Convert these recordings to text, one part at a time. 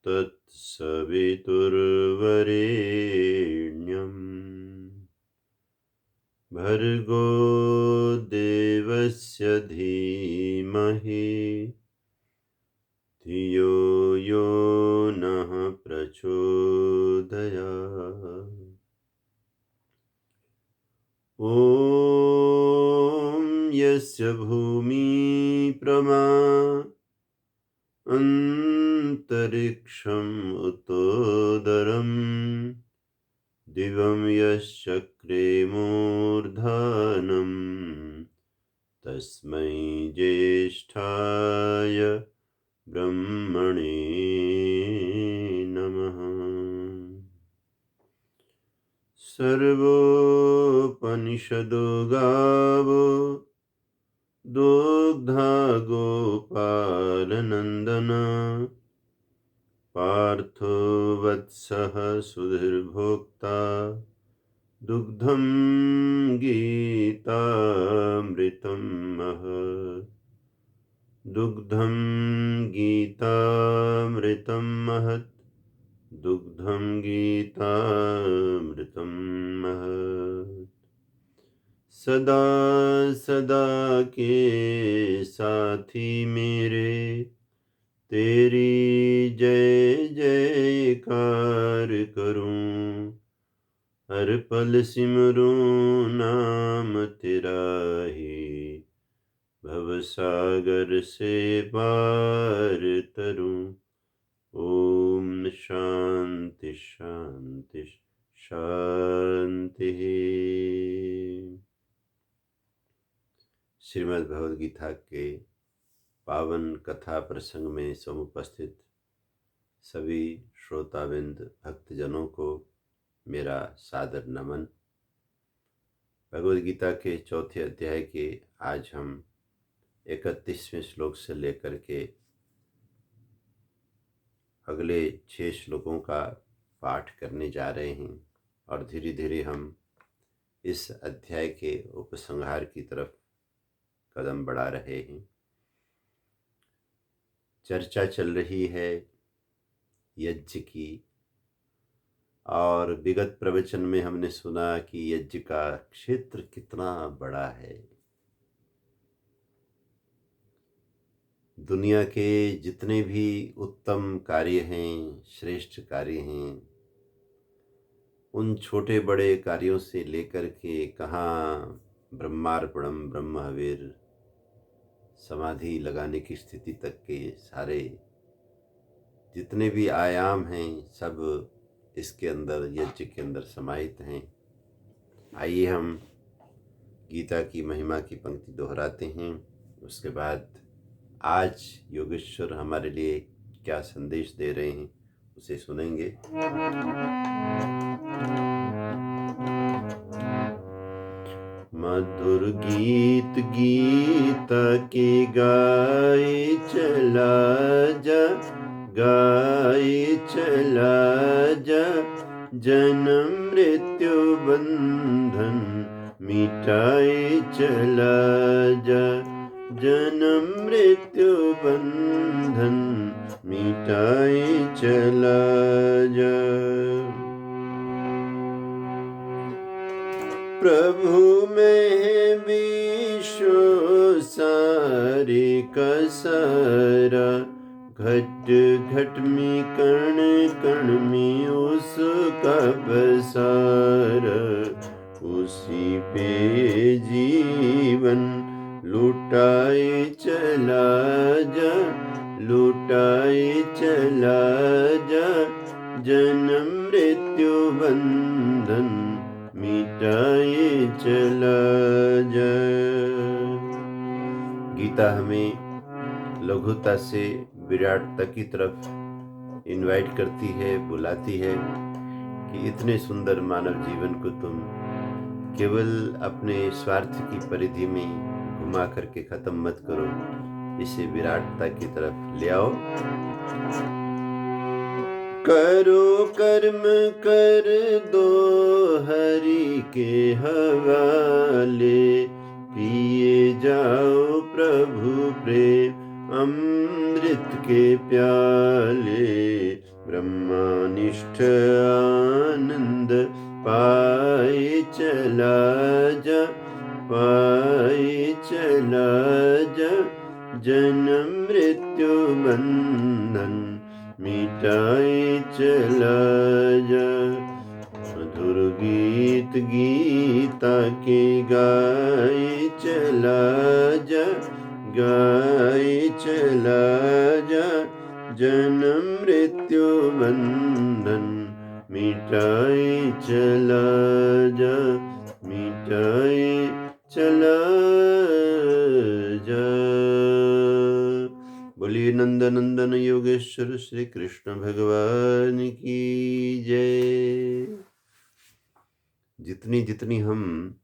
तत्सवितुर्वरेण्यम् भर्गो देवस्य धीमहि धियो यो नः प्रचोदयात्। ॐ यस्य भूमि प्रमा अन्तरिक्षम् उतोदरम् दिवं यश्चक्रे मूर्धनम् तस्मै ज्येष्ठाय ब्रह्मणे नमः। सर्वोपनिषदो गावो दुग्धा गोपालनन्दन पार्थो वत्सः सुधीर्भोक्ता दुग्धं गीतामृतं महत्। दुग्धं गीतामृतं महत्। दुग्धं गीतामृतं महत्। सदा सदा के साथी मेरे तेरी जय जयकार करूं। हर पल सिमरूं नाम तेरा ही भवसागर से पार तरूं। ओम शांति शांति शांति। श्रीमद् भगवद गीता के पावन कथा प्रसंग में समुपस्थित सभी श्रोताबिंद भक्तजनों को मेरा सादर नमन। भगवद गीता के चौथे अध्याय के आज हम 31वें श्लोक से लेकर के अगले 6 श्लोकों का पाठ करने जा रहे हैं और धीरे धीरे हम इस अध्याय के उपसंहार की तरफ कदम बढ़ा रहे हैं। चर्चा चल रही है यज्ञ की और विगत प्रवचन में हमने सुना कि यज्ञ का क्षेत्र कितना बड़ा है। दुनिया के जितने भी उत्तम कार्य हैं, श्रेष्ठ कार्य हैं, उन छोटे बड़े कार्यों से लेकर के कहाँ ब्रह्मार्पणम ब्रह्म हविर समाधि लगाने की स्थिति तक के सारे जितने भी आयाम हैं सब इसके अंदर यज्ञ के अंदर समाहित हैं। आइए हम गीता की महिमा की पंक्ति दोहराते हैं, उसके बाद आज योगेश्वर हमारे लिए क्या संदेश दे रहे हैं उसे सुनेंगे। मधुर गीत गीता के गाए चला जा, गाए चला जा, जन्म मृत्यु बंधन मिटाए चला जा, जन्म मृत्यु बंधन मिटाए चला जा। प्रभु में विश्व सारे का सारा, घट घट में कण कण में उसका बसारा, उसी पे जीवन लुटाए चला जा, लुटाए चला जा, जन्म मृत्यु बंधन मिटाए चला जा। गीता हमें लघुता से विराटता की तरफ इनवाइट करती है, बुलाती है कि इतने सुंदर मानव जीवन को तुम केवल अपने स्वार्थ की परिधि में घुमा करके खत्म मत करो, इसे विराटता की तरफ ले आओ। करो कर्म कर दो हरि के हवाले, पिए जाओ प्रभु प्रेम अमृत के प्याले ब्रह्मनिष्ठ आनंद पाए चला जा, पाए चला जा, जन्म मृत्यु बंधन मिटाए चला जा। मधुर गीत गीता के गाए चला जा, गाए चला जा, जन्म मृत्यु बंधन मिटाए चला जा, मिटाए चला जा। बोलिए नंदनंदन योगेश्वर श्री कृष्ण भगवान की जय। जितनी जितनी हम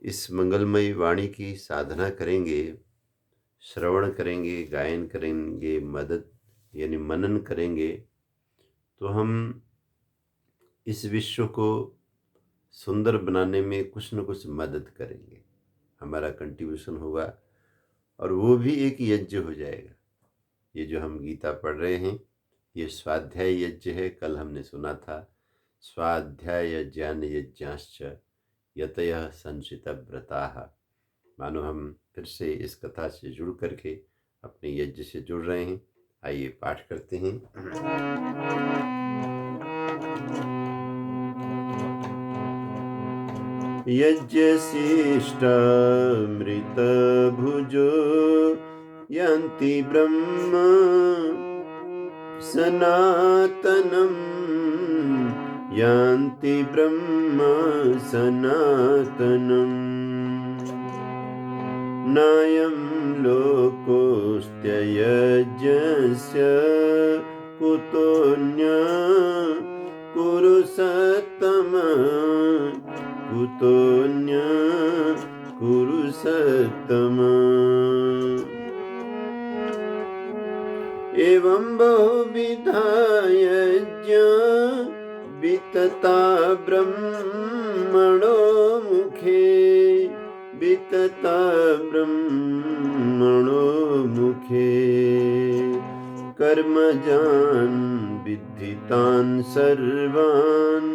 इस मंगलमयी वाणी की साधना करेंगे, श्रवण करेंगे, गायन करेंगे, मदद यानी मनन करेंगे, तो हम इस विश्व को सुंदर बनाने में कुछ न कुछ मदद करेंगे, हमारा कंट्रीब्यूशन होगा और वो भी एक यज्ञ हो जाएगा। ये जो हम गीता पढ़ रहे हैं ये स्वाध्याय यज्ञ है। कल हमने सुना था स्वाध्याय यज्ञान यज्ञाश्च यतयः संचिता व्रताः। मानो हम फिर से इस कथा से जुड़ करके अपने यज्ञ से जुड़ रहे हैं। आइए पाठ करते हैं। यज्ञशिष्टामृत भुजो यान्ति ब्रह्म सनातनम्, यान्ति ब्रह्म सनातनम्। नायं लोकोऽस्त्ययज्ञस्य कुतोऽन्य कुरु सत्तम, कुतोऽन्य कुरु सत्तम। एवं बहुविधा यज्ञा वितता ब्रह्मणो मुखे, वितता ब्रह्मणो मुखे। कर्मजान् विद्धितान् सर्वान्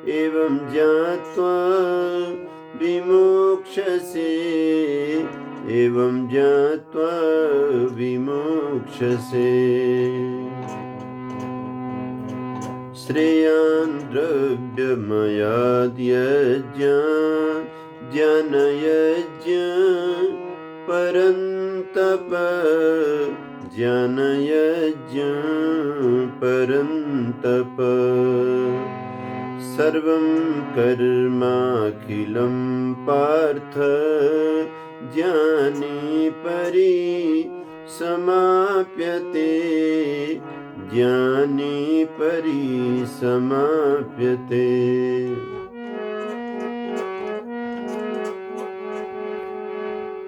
एवं ज्ञात्वा विमोक्ष्यसे, एवं ज्ञात्वा विमोक्ष्यसे। श्रेयान् द्रव्यमयाद् यज्ञान् ज्ञानयज्ञान् परन्तप, ज्ञानयज्ञान् परन्तप। सर्वं कर्माखिलं पार्थ ज्ञाने परिसमाप्यते, ज्ञाने परिसमाप्यते।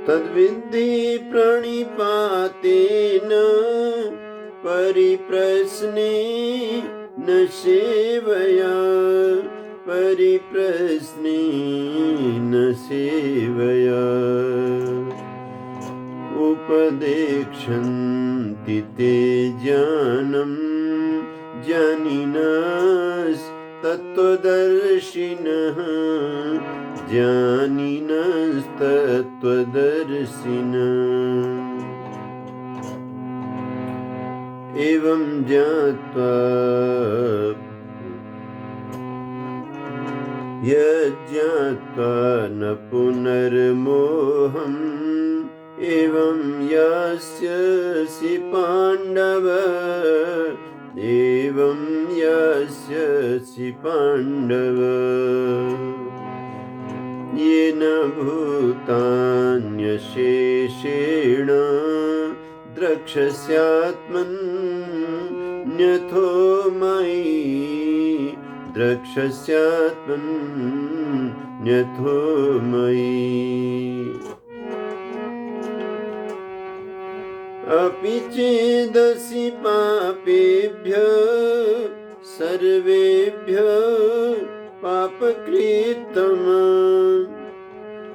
तद्विद्धि प्रणिपातेन परिप्रश्नेन सेवया, परिप्रश्नेन सेवया। उपदेक्षन्ति ते ज्ञानं ज्ञानिनस्तत्त्वदर्शिनः, ज्ञानिनस्तत्त्वदर्शिनः। एवं ज्ञात्वा यज्ञात्वा न पुनर्मोहम्, एवं यास्यसि पाण्डव, एवं यास्यसि पाण्डव। येन भूतान्यशेषेण द्रक्ष्यस्यात्मन्यथो मयि, द्रक्ष्यस्यात्मन्यथो मयि। अपि चेदसि पापेभ्यः सर्वेभ्यः पापकृतं,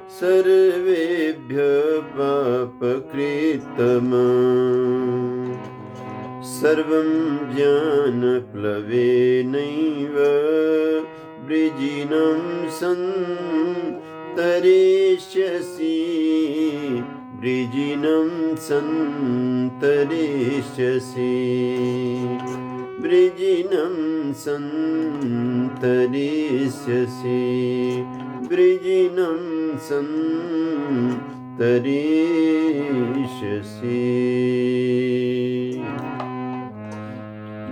सर्वेभ्यः पापकृतं। सर्वं ज्ञानप्लवेनैव वृजिनं सन्तरिष्यसि वृजिनं सन्तरिष्यसि वृजिनं सन्तरिष्यसि वृजिनं सन्तरिष्यसि।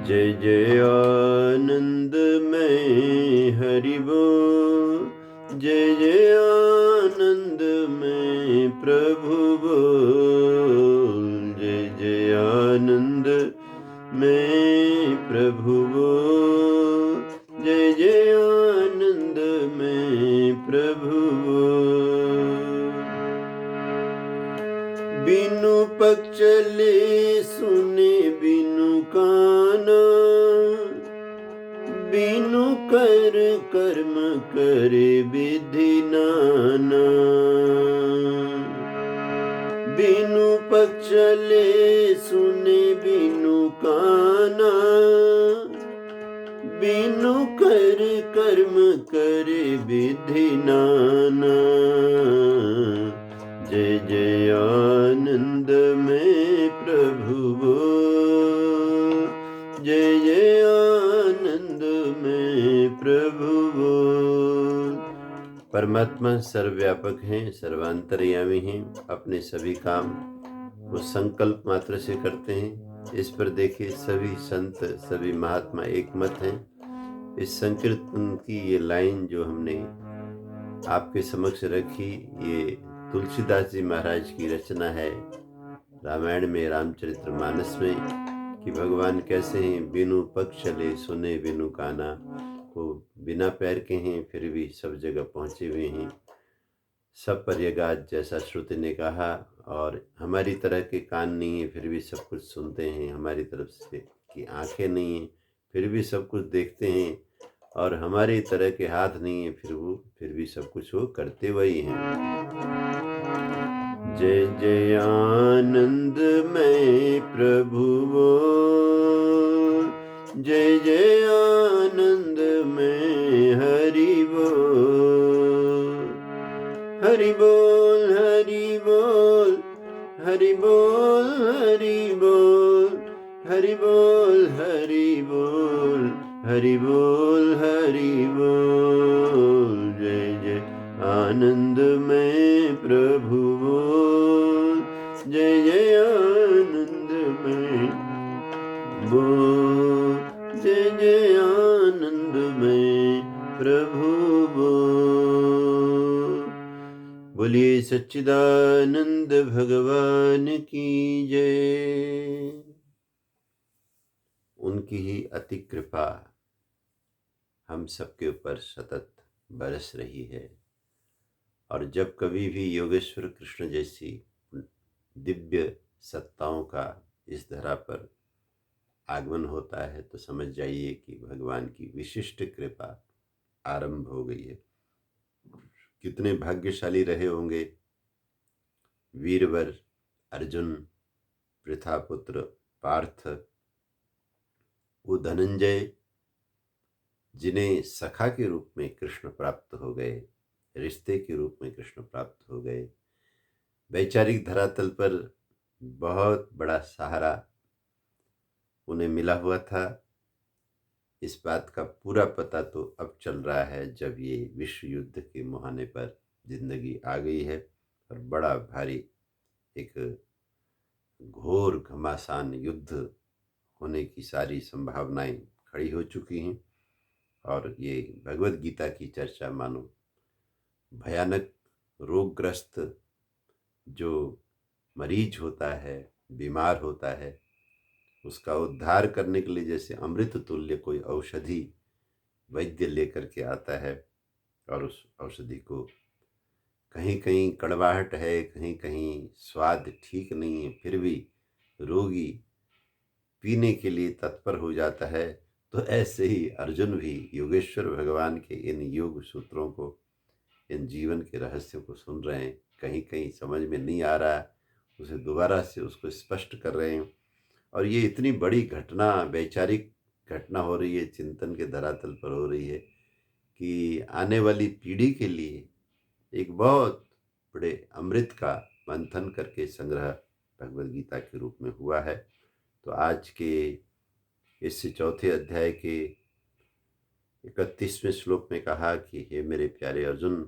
जय जय आनंदमय हरि बोल, जय जय आनंदमय प्रभु बोल, जय जय आनंदमय प्रभु बोल, जय जय आनंदमय प्रभु बोल। बिनु पग चले सुने बिनु काना, बिनु कर कर्म करे विधि नाना। बिनु पग चले सुने बिनु काना, बिनु कर कर्म करे विधि नाना। जय जय आनंदमय प्रभु बोल, जय जय आनंदमय प्रभु बोल। परमात्मा सर्वव्यापक हैं, सर्वांतर्यामी हैं, अपने सभी काम वो संकल्प मात्र से करते हैं। इस पर देखिए सभी संत सभी महात्मा एकमत हैं। इस संकीर्तन की ये लाइन जो हमने आपके समक्ष रखी, ये तुलसीदास जी महाराज की रचना है रामायण में, रामचरितमानस में, कि भगवान कैसे हैं। बिनु पग चले सुने बिनु काना, वो बिना पैर के हैं फिर भी सब जगह पहुँचे हुए हैं। सब पर्यगात जैसा श्रुति ने कहा, और हमारी तरह के कान नहीं है फिर भी सब कुछ सुनते हैं, हमारी तरफ से की आंखें नहीं हैं फिर भी सब कुछ देखते हैं, और हमारी तरह के हाथ नहीं है फिर भी सब कुछ वो करते वही हैं। जय जय आनंदमय प्रभु बोल, जय जय आनंदमय हरि बोल, हरि बोल हरि बोल, हरि बोल हरि बोल, हरि बोल हरि बोल, हरि बोल हरि बोल। जय जय आनंदमय प्रभु बोल, जय जय आनंदमय बोल, जय जय आनंदमय प्रभु बोल। बोलिए सच्चिदानंद भगवान की जय। उनकी ही अति कृपा हम सबके ऊपर सतत बरस रही है, और जब कभी भी योगेश्वर कृष्ण जैसी दिव्य सत्ताओं का इस धरा पर आगमन होता है तो समझ जाइए कि भगवान की विशिष्ट कृपा आरंभ हो गई है। कितने भाग्यशाली रहे होंगे वीरवर अर्जुन, पृथापुत्र पार्थ, वो धनंजय, जिन्हें सखा के रूप में कृष्ण प्राप्त हो गए, रिश्ते के रूप में कृष्ण प्राप्त हो गए। वैचारिक धरातल पर बहुत बड़ा सहारा उन्हें मिला हुआ था। इस बात का पूरा पता तो अब चल रहा है जब ये विश्व युद्ध के मुहाने पर जिंदगी आ गई है, और बड़ा भारी एक घोर घमासान युद्ध होने की सारी संभावनाएं खड़ी हो चुकी हैं। और ये भगवत गीता की चर्चा मानो भयानक रोगग्रस्त जो मरीज होता है, बीमार होता है, उसका उद्धार करने के लिए जैसे अमृत तुल्य कोई औषधि वैद्य लेकर के आता है, और उस औषधि को कहीं कहीं कड़वाहट है, कहीं कहीं स्वाद ठीक नहीं है, फिर भी रोगी पीने के लिए तत्पर हो जाता है। तो ऐसे ही अर्जुन भी योगेश्वर भगवान के इन योग सूत्रों को, इन जीवन के रहस्यों को सुन रहे हैं, कहीं कहीं समझ में नहीं आ रहा है, उसे दोबारा से उसको स्पष्ट कर रहे हैं, और ये इतनी बड़ी घटना, वैचारिक घटना हो रही है, चिंतन के धरातल पर हो रही है कि आने वाली पीढ़ी के लिए एक बहुत बड़े अमृत का मंथन करके संग्रह भगवद गीता के रूप में हुआ है। तो आज के इस चौथे अध्याय के 31वें श्लोक में कहा कि हे मेरे प्यारे अर्जुन,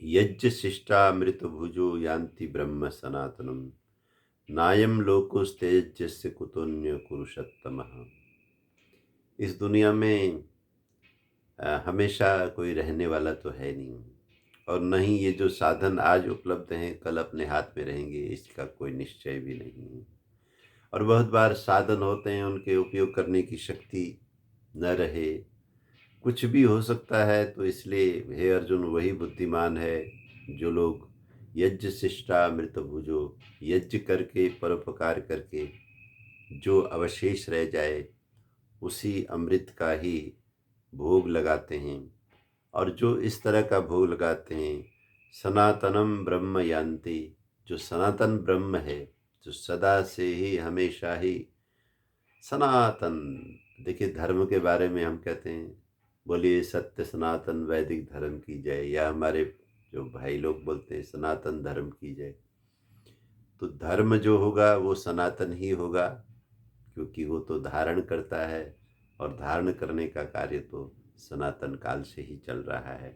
यज्ञ शिष्टामृत भुजो यान्ति ब्रह्म सनातनम, नायम लोकोस्तेजस्य कुतोन्य कुरुषत्तमः। इस दुनिया में हमेशा कोई रहने वाला तो है नहीं, और न ही ये जो साधन आज उपलब्ध हैं कल अपने हाथ में रहेंगे, इसका कोई निश्चय भी नहीं है। और बहुत बार साधन होते हैं, उनके उपयोग करने की शक्ति न रहे, कुछ भी हो सकता है। तो इसलिए हे अर्जुन, वही बुद्धिमान है जो लोग यज्ञ शिष्टामृत भुजो, यज्ञ करके परोपकार करके जो अवशेष रह जाए उसी अमृत का ही भोग लगाते हैं। और जो इस तरह का भोग लगाते हैं, सनातनम ब्रह्म यान्ति, जो सनातन ब्रह्म है, जो सदा से ही हमेशा ही सनातन। देखिए, धर्म के बारे में हम कहते हैं, बोलिए सत्य सनातन वैदिक धर्म की जय, या हमारे जो भाई लोग बोलते हैं सनातन धर्म की जय। तो धर्म जो होगा वो सनातन ही होगा, क्योंकि वो तो धारण करता है, और धारण करने का कार्य तो सनातन काल से ही चल रहा है।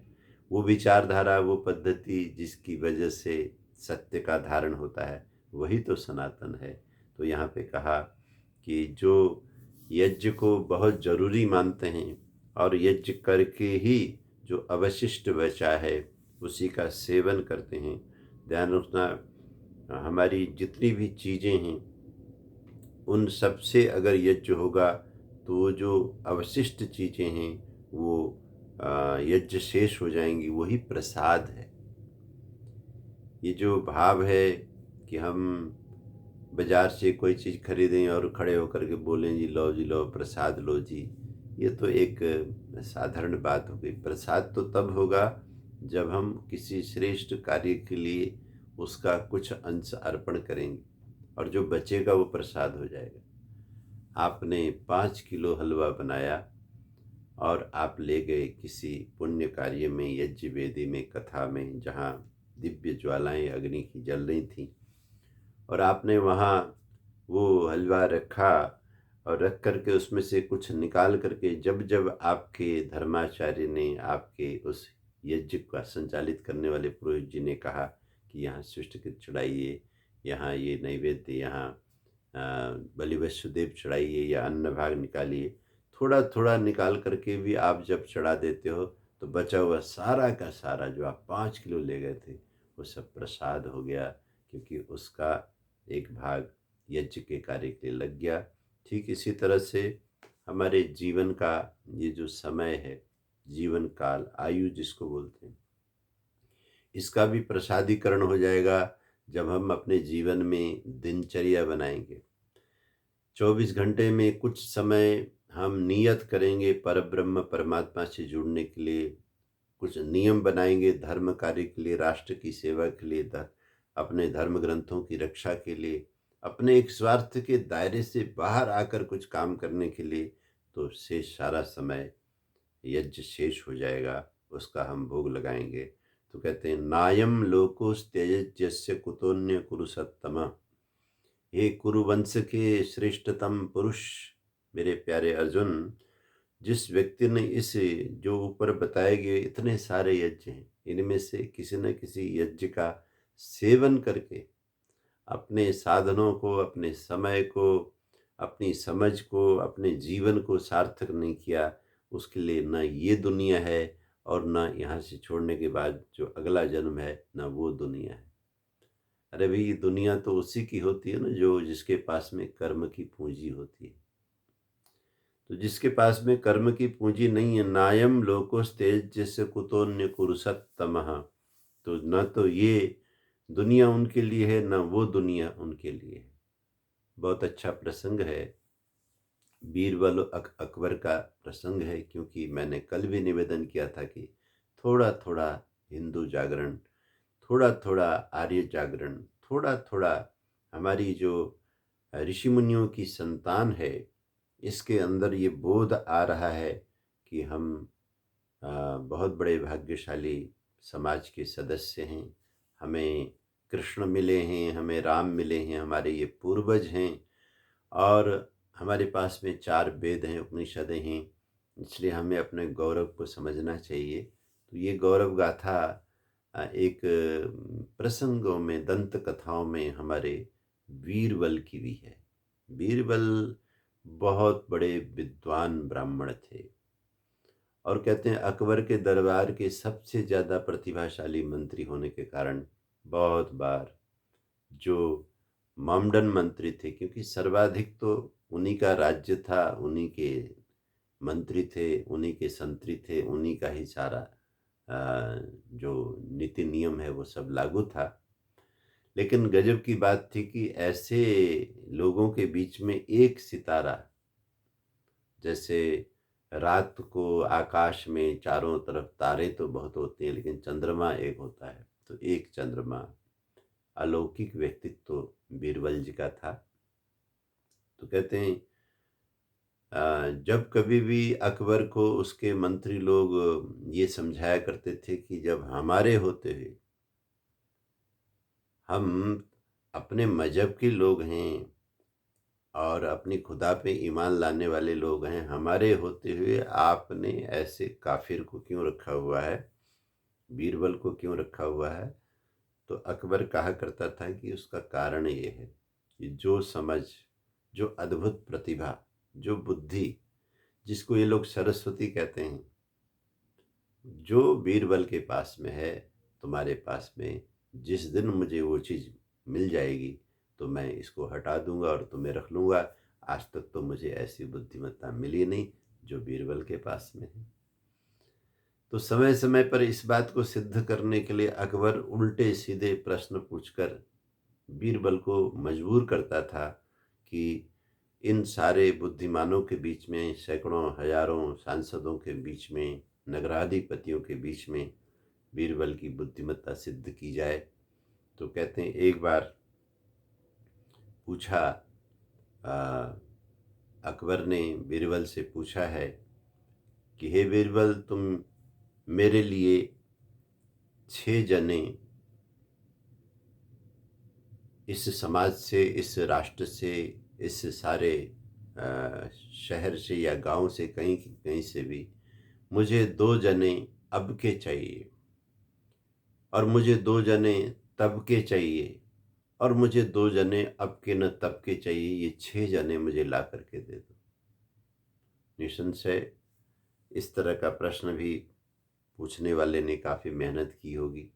वो विचारधारा, वो पद्धति जिसकी वजह से सत्य का धारण होता है, वही तो सनातन है। तो यहाँ पे कहा कि जो यज्ञ को बहुत ज़रूरी मानते हैं और यज्ञ करके ही जो अवशिष्ट बचा है उसी का सेवन करते हैं। ध्यान रखना, हमारी जितनी भी चीज़ें हैं उन सब से अगर यज्ञ होगा तो वो जो अवशिष्ट चीज़ें हैं वो यज्ञ शेष हो जाएंगी, वही प्रसाद है। ये जो भाव है कि हम बाज़ार से कोई चीज़ खरीदें और खड़े होकर के बोलें जी लो प्रसाद लो जी, ये तो एक साधारण बात हो गई। प्रसाद तो तब होगा जब हम किसी श्रेष्ठ कार्य के लिए उसका कुछ अंश अर्पण करेंगे, और जो बचेगा वो प्रसाद हो जाएगा। आपने 5 किलो हलवा बनाया और आप ले गए किसी पुण्य कार्य में, यज्ञ वेदी में, कथा में, जहाँ दिव्य ज्वालाएं अग्नि की जल रही थीं, और आपने वहाँ वो हलवा रखा, और रख करके उसमें से कुछ निकाल करके जब जब आपके धर्माचार्य ने, आपके उस यज्ञ का संचालित करने वाले पुरोहित जी ने कहा कि यहाँ सृष्टकृत चढ़ाइए, यहाँ ये नैवेद्य, यहाँ बलि वसुदेव चढ़ाइए, या अन्न भाग निकालिए, थोड़ा थोड़ा निकाल करके भी आप जब चढ़ा देते हो तो बचा हुआ सारा का सारा जो आप 5 किलो ले गए थे वो सब प्रसाद हो गया, क्योंकि उसका एक भाग यज्ञ के कार्य के लिए लग गया। ठीक इसी तरह से हमारे जीवन का ये जो समय है, जीवन काल, आयु जिसको बोलते हैं, इसका भी प्रसादीकरण हो जाएगा जब हम अपने जीवन में दिनचर्या बनाएंगे। 24 घंटे में कुछ समय हम नियत करेंगे परब्रह्म परमात्मा से जुड़ने के लिए, कुछ नियम बनाएंगे धर्म कार्य के लिए, राष्ट्र की सेवा के लिए, अपने धर्म ग्रंथों की रक्षा के लिए, अपने एक स्वार्थ के दायरे से बाहर आकर कुछ काम करने के लिए, तो शेष सारा समय यज्ञ शेष हो जाएगा, उसका हम भोग लगाएंगे। तो कहते हैं नायम लोकोस्त्यज्यस्य कुतोन्य कुरुसत्तम। हे कुरुवंश के श्रेष्ठतम पुरुष, मेरे प्यारे अर्जुन, जिस व्यक्ति ने इस जो ऊपर बताए गए इतने सारे यज्ञ हैं, इनमें से किसी न किसी यज्ञ का सेवन करके अपने साधनों को, अपने समय को, अपनी समझ को, अपने जीवन को सार्थक नहीं किया, उसके लिए न ये दुनिया है और न यहाँ से छोड़ने के बाद जो अगला जन्म है, न वो दुनिया है। अरे भाई, दुनिया तो उसी की होती है ना जो जिसके पास में कर्म की पूंजी होती है। तो जिसके पास में कर्म की पूंजी नहीं है, नायम लोकोस्तेज जैसे कुतोन्य कुरुसत्तमः, तो न तो ये दुनिया उनके लिए है, न वो दुनिया उनके लिए है। बहुत अच्छा प्रसंग है, बीरबल अकबर का प्रसंग है, क्योंकि मैंने कल भी निवेदन किया था कि थोड़ा थोड़ा हिंदू जागरण, थोड़ा थोड़ा आर्य जागरण, थोड़ा थोड़ा हमारी जो ऋषि मुनियों की संतान है, इसके अंदर ये बोध आ रहा है कि हम बहुत बड़े भाग्यशाली समाज के सदस्य हैं। हमें कृष्ण मिले हैं, हमें राम मिले हैं, हमारे ये पूर्वज हैं और हमारे पास में 4 वेद हैं, उपनिषदें हैं, इसलिए हमें अपने गौरव को समझना चाहिए। तो ये गौरव गाथा एक प्रसंगों में, दंत कथाओं में हमारे बीरबल की भी है। बीरबल बहुत बड़े विद्वान ब्राह्मण थे और कहते हैं अकबर के दरबार के सबसे ज़्यादा प्रतिभाशाली मंत्री होने के कारण बहुत बार जो मॉमडन मंत्री थे, क्योंकि सर्वाधिक तो उन्हीं का राज्य था, उन्हीं के मंत्री थे, उन्हीं के संतरी थे, उन्हीं का ही सारा जो नीति नियम है वो सब लागू था। लेकिन गजब की बात थी कि ऐसे लोगों के बीच में एक सितारा, जैसे रात को आकाश में चारों तरफ तारे तो बहुत होते हैं लेकिन चंद्रमा एक होता है, तो एक चंद्रमा, अलौकिक व्यक्तित्व तो बीरबल जी का था। तो कहते हैं जब कभी भी अकबर को उसके मंत्री लोग ये समझाया करते थे कि जब हमारे होते हुए, हम अपने मजहब के लोग हैं और अपनी खुदा पे ईमान लाने वाले लोग हैं, हमारे होते हुए आपने ऐसे काफिर को क्यों रखा हुआ है, बीरबल को क्यों रखा हुआ है। तो अकबर कहा करता था कि उसका कारण ये है कि जो समझ, जो अद्भुत प्रतिभा, जो बुद्धि, जिसको ये लोग सरस्वती कहते हैं, जो बीरबल के पास में है, तुम्हारे पास में, जिस दिन मुझे वो चीज़ मिल जाएगी तो मैं इसको हटा दूंगा और तुम्हें रख लूँगा। आज तक तो मुझे ऐसी बुद्धिमत्ता मिली नहीं जो बीरबल के पास में है। तो समय समय पर इस बात को सिद्ध करने के लिए अकबर उल्टे सीधे प्रश्न पूछकर बीरबल को मजबूर करता था कि इन सारे बुद्धिमानों के बीच में, सैकड़ों हजारों सांसदों के बीच में, नगराधिपतियों के बीच में बीरबल की बुद्धिमत्ता सिद्ध की जाए। तो कहते हैं एक बार पूछा, अकबर ने बीरबल से पूछा है कि हे बीरबल, तुम मेरे लिए 6 जने इस समाज से, इस राष्ट्र से, इस सारे शहर से या गांव से, कहीं कहीं से भी मुझे 2 जने अब के चाहिए और मुझे 2 जने तब के चाहिए और मुझे 2 जने अब के न तब के चाहिए। ये 6 जने मुझे ला करके दे दो। निसंशय इस तरह का प्रश्न भी पूछने वाले ने काफ़ी मेहनत की होगी,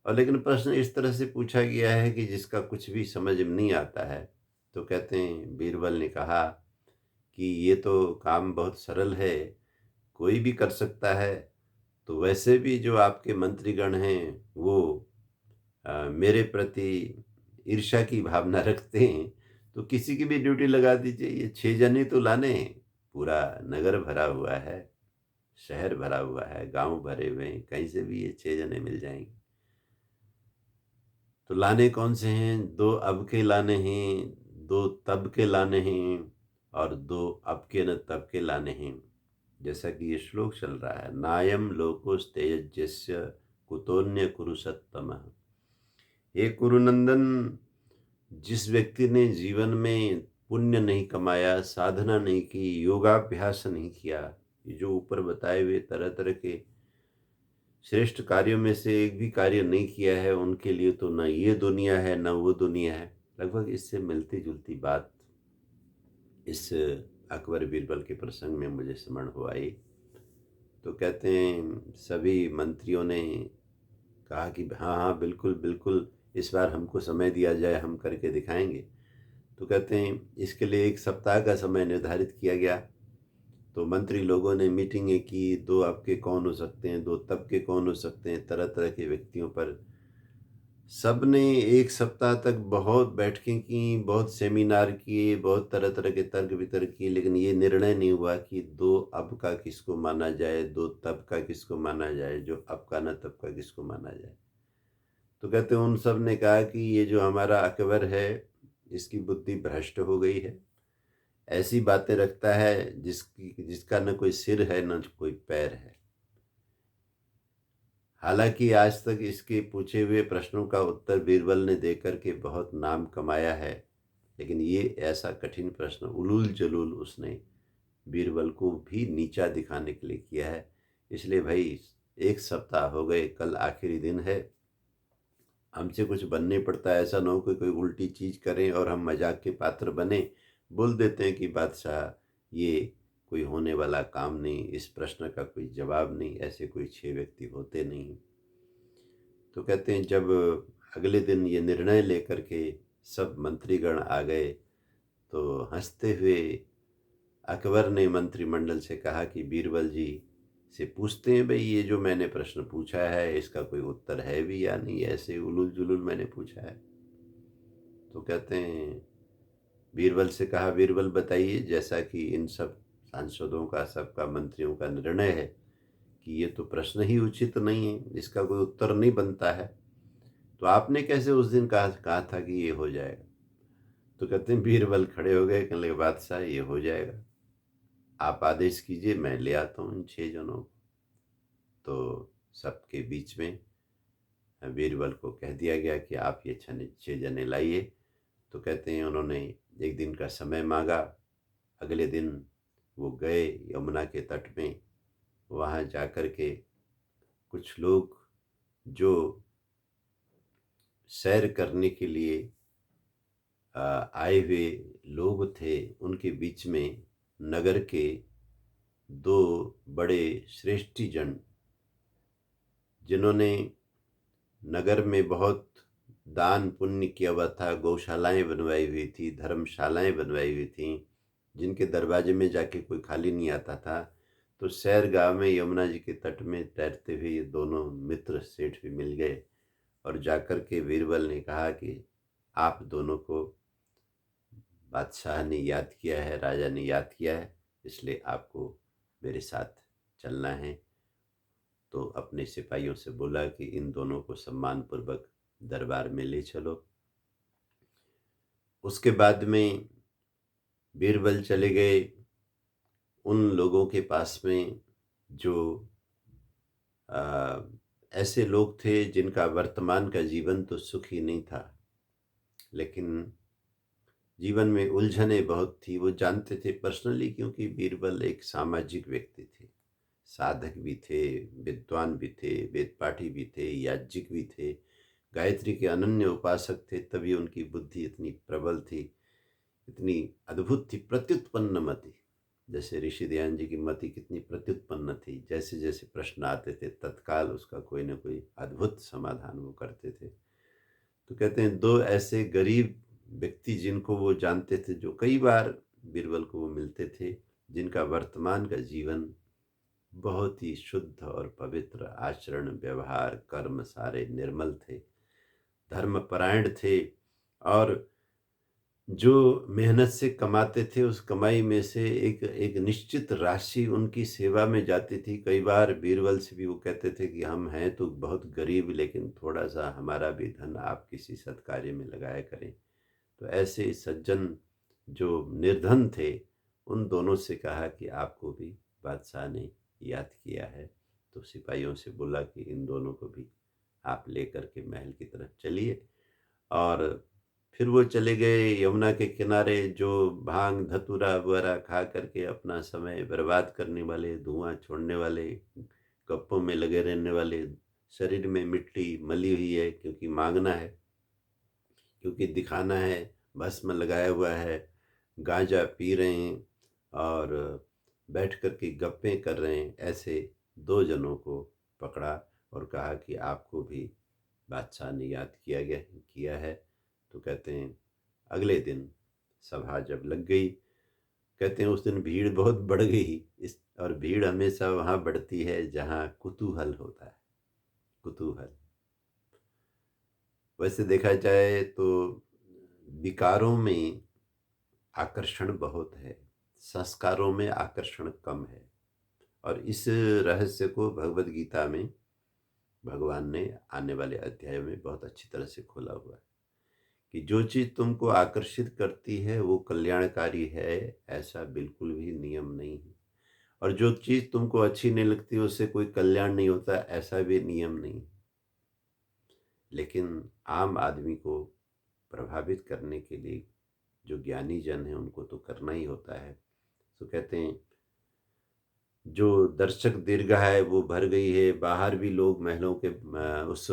और लेकिन प्रश्न इस तरह से पूछा गया है कि जिसका कुछ भी समझ में नहीं आता है। तो कहते हैं बीरबल ने कहा कि ये तो काम बहुत सरल है, कोई भी कर सकता है। तो वैसे भी जो आपके मंत्रीगण हैं वो मेरे प्रति ईर्ष्या की भावना रखते हैं, तो किसी की भी ड्यूटी लगा दीजिए, ये 6 जने तो लाने हैं। पूरा नगर भरा हुआ है, शहर भरा हुआ है, गांव भरे हुए हैं, कहीं से भी ये 6 जने मिल जाएंगे। तो लाने कौन से हैं? 2 अब के लाने हैं, 2 तब के लाने हैं और 2 अब के न तब के लाने हैं। जैसा कि ये श्लोक चल रहा है, नायम लोकोस्तेजस्य कुतोन्य कुरुसत्तमः। हे कुरुनंदन, जिस व्यक्ति ने जीवन में पुण्य नहीं कमाया, साधना नहीं की, योगाभ्यास नहीं किया, ये जो ऊपर बताए हुए तरह तरह के श्रेष्ठ कार्यों में से एक भी कार्य नहीं किया है, उनके लिए तो ना ये दुनिया है ना वो दुनिया है। लगभग इससे मिलती जुलती बात इस अकबर बीरबल के प्रसंग में मुझे स्मरण हुआ आई। तो कहते हैं सभी मंत्रियों ने कहा कि हाँ हाँ बिल्कुल बिल्कुल, इस बार हमको समय दिया जाए, हम करके दिखाएंगे। तो कहते हैं इसके लिए 1 सप्ताह का समय निर्धारित किया गया। तो मंत्री लोगों ने मीटिंगें की, 2 अब के कौन हो सकते हैं, 2 तब के कौन हो सकते हैं, तरह तरह के व्यक्तियों पर सबने 1 सप्ताह तक बहुत बैठकें की, बहुत सेमिनार किए, बहुत तरह तरह के तर्क वितर्क किए, लेकिन ये निर्णय नहीं हुआ कि 2 अब का किसको माना जाए, 2 तब का किसको माना जाए, जो अब का न तब का किसको माना जाए। तो कहते हैं उन सब ने कहा कि ये जो हमारा अकबर है, इसकी बुद्धि भ्रष्ट हो गई है। ऐसी बातें रखता है जिसका न कोई सिर है न कोई पैर है। हालांकि आज तक इसके पूछे हुए प्रश्नों का उत्तर बीरबल ने देकर के बहुत नाम कमाया है, लेकिन ये ऐसा कठिन प्रश्न उलूल जलूल उसने बीरबल को भी नीचा दिखाने के लिए किया है। इसलिए भाई, 1 सप्ताह हो गए, कल आखिरी दिन है, हमसे कुछ बनने पड़ता है। ऐसा ना हो कि कोई उल्टी चीज़ करें और हम मजाक के पात्र बने, बोल देते हैं कि बादशाह, ये कोई होने वाला काम नहीं, इस प्रश्न का कोई जवाब नहीं, ऐसे कोई 6 व्यक्ति होते नहीं। तो कहते हैं जब अगले दिन ये निर्णय लेकर के सब मंत्रीगण आ गए, तो हंसते हुए अकबर ने मंत्रिमंडल से कहा कि बीरबल जी से पूछते हैं, भाई ये जो मैंने प्रश्न पूछा है इसका कोई उत्तर है भी या नहीं, ऐसे उलूल जुलूल मैंने पूछा है। तो कहते हैं, बीरबल से कहा, बीरबल बताइए, जैसा कि इन सब सांसदों का, सबका, मंत्रियों का निर्णय है कि ये तो प्रश्न ही उचित नहीं है, इसका कोई उत्तर नहीं बनता है, तो आपने कैसे उस दिन कहा कहा था कि ये हो जाएगा। तो कहते हैं, बीरबल खड़े हो गए, कहने लगे, बादशाह ये हो जाएगा, आप आदेश कीजिए, मैं ले आता हूँ इन 6 जनों को। तो सबके बीच में बीरबल को कह दिया गया कि आप ये 6 जने लाइए। तो कहते हैं उन्होंने एक दिन का समय मांगा। अगले दिन वो गए यमुना के तट में। वहाँ जाकर के कुछ लोग जो सैर करने के लिए आए हुए लोग थे, उनके बीच में नगर के 2 बड़े श्रेष्ठी जन, जिन्होंने नगर में बहुत दान पुण्य किया हुआ था, गौशालाएं बनवाई हुई थी, धर्मशालाएं बनवाई हुई थी, जिनके दरवाजे में जाके कोई खाली नहीं आता था। तो सैर गांव में यमुना जी के तट में तैरते हुए ये दोनों मित्र सेठ भी मिल गए और जाकर के बीरबल ने कहा कि आप दोनों को बादशाह ने याद किया है, राजा ने याद किया है, इसलिए आपको मेरे साथ चलना है। तो अपने सिपाहियों से बोला कि इन दोनों को सम्मानपूर्वक दरबार में ले चलो। उसके बाद में बीरबल चले गए उन लोगों के पास में जो आ, ऐसे लोग थे जिनका वर्तमान का जीवन तो सुखी नहीं था, लेकिन जीवन में उलझनें बहुत थी। वो जानते थे पर्सनली, क्योंकि बीरबल एक सामाजिक व्यक्ति थे, साधक भी थे, विद्वान भी थे, वेद पाठी भी थे, याज्ञिक भी थे, गायत्री के अनन्य उपासक थे, तभी उनकी बुद्धि इतनी प्रबल थी, इतनी अद्भुत थी, प्रत्युत्पन्न मति। जैसे ऋषि ध्यान जी की मति कितनी प्रत्युत्पन्न थी, जैसे जैसे प्रश्न आते थे तत्काल उसका कोई ना कोई अद्भुत समाधान वो करते थे। तो कहते हैं 2 ऐसे गरीब व्यक्ति जिनको वो जानते थे, जो कई बार बीरबल को वो मिलते थे, जिनका वर्तमान का जीवन बहुत ही शुद्ध और पवित्र, आचरण, व्यवहार, कर्म सारे निर्मल थे, धर्मपरायण थे, और जो मेहनत से कमाते थे उस कमाई में से एक एक निश्चित राशि उनकी सेवा में जाती थी। कई बार बीरबल से भी वो कहते थे कि हम हैं तो बहुत गरीब, लेकिन थोड़ा सा हमारा भी धन आप किसी सत्कार्य में लगाया करें। तो ऐसे सज्जन जो निर्धन थे, उन दोनों से कहा कि आपको भी बादशाह ने याद किया है। तो सिपाहियों से बोला कि इन दोनों को भी आप लेकर के महल की तरफ चलिए। और फिर वो चले गए यमुना के किनारे। जो भांग धतूरा वगैरह खा करके अपना समय बर्बाद करने वाले, धुआं छोड़ने वाले, गप्पों में लगे रहने वाले, शरीर में मिट्टी मली हुई है क्योंकि मांगना है, क्योंकि दिखाना है, भस्म लगाया हुआ है, गांजा पी रहे हैं और बैठ कर के गप्पें कर रहे हैं, ऐसे 2 जनों को पकड़ा और कहा कि आपको भी बादशाह ने याद किया है। तो कहते हैं अगले दिन सभा जब लग गई, कहते हैं उस दिन भीड़ बहुत बढ़ गई। इस और भीड़ हमेशा वहाँ बढ़ती है जहाँ कुतूहल होता है, कुतूहल। वैसे देखा जाए तो विकारों में आकर्षण बहुत है, संस्कारों में आकर्षण कम है। और इस रहस्य को भगवत गीता में भगवान ने आने वाले अध्यायों में बहुत अच्छी तरह से खोला हुआ है कि जो चीज़ तुमको आकर्षित करती है वो कल्याणकारी है, ऐसा बिल्कुल भी नियम नहीं है। और जो चीज़ तुमको अच्छी नहीं लगती उससे कोई कल्याण नहीं होता, ऐसा भी नियम नहीं। लेकिन आम आदमी को प्रभावित करने के लिए जो ज्ञानी जन है उनको तो करना ही होता है। तो कहते हैं जो दर्शक दीर्घा है वो भर गई है, बाहर भी लोग महलों के उस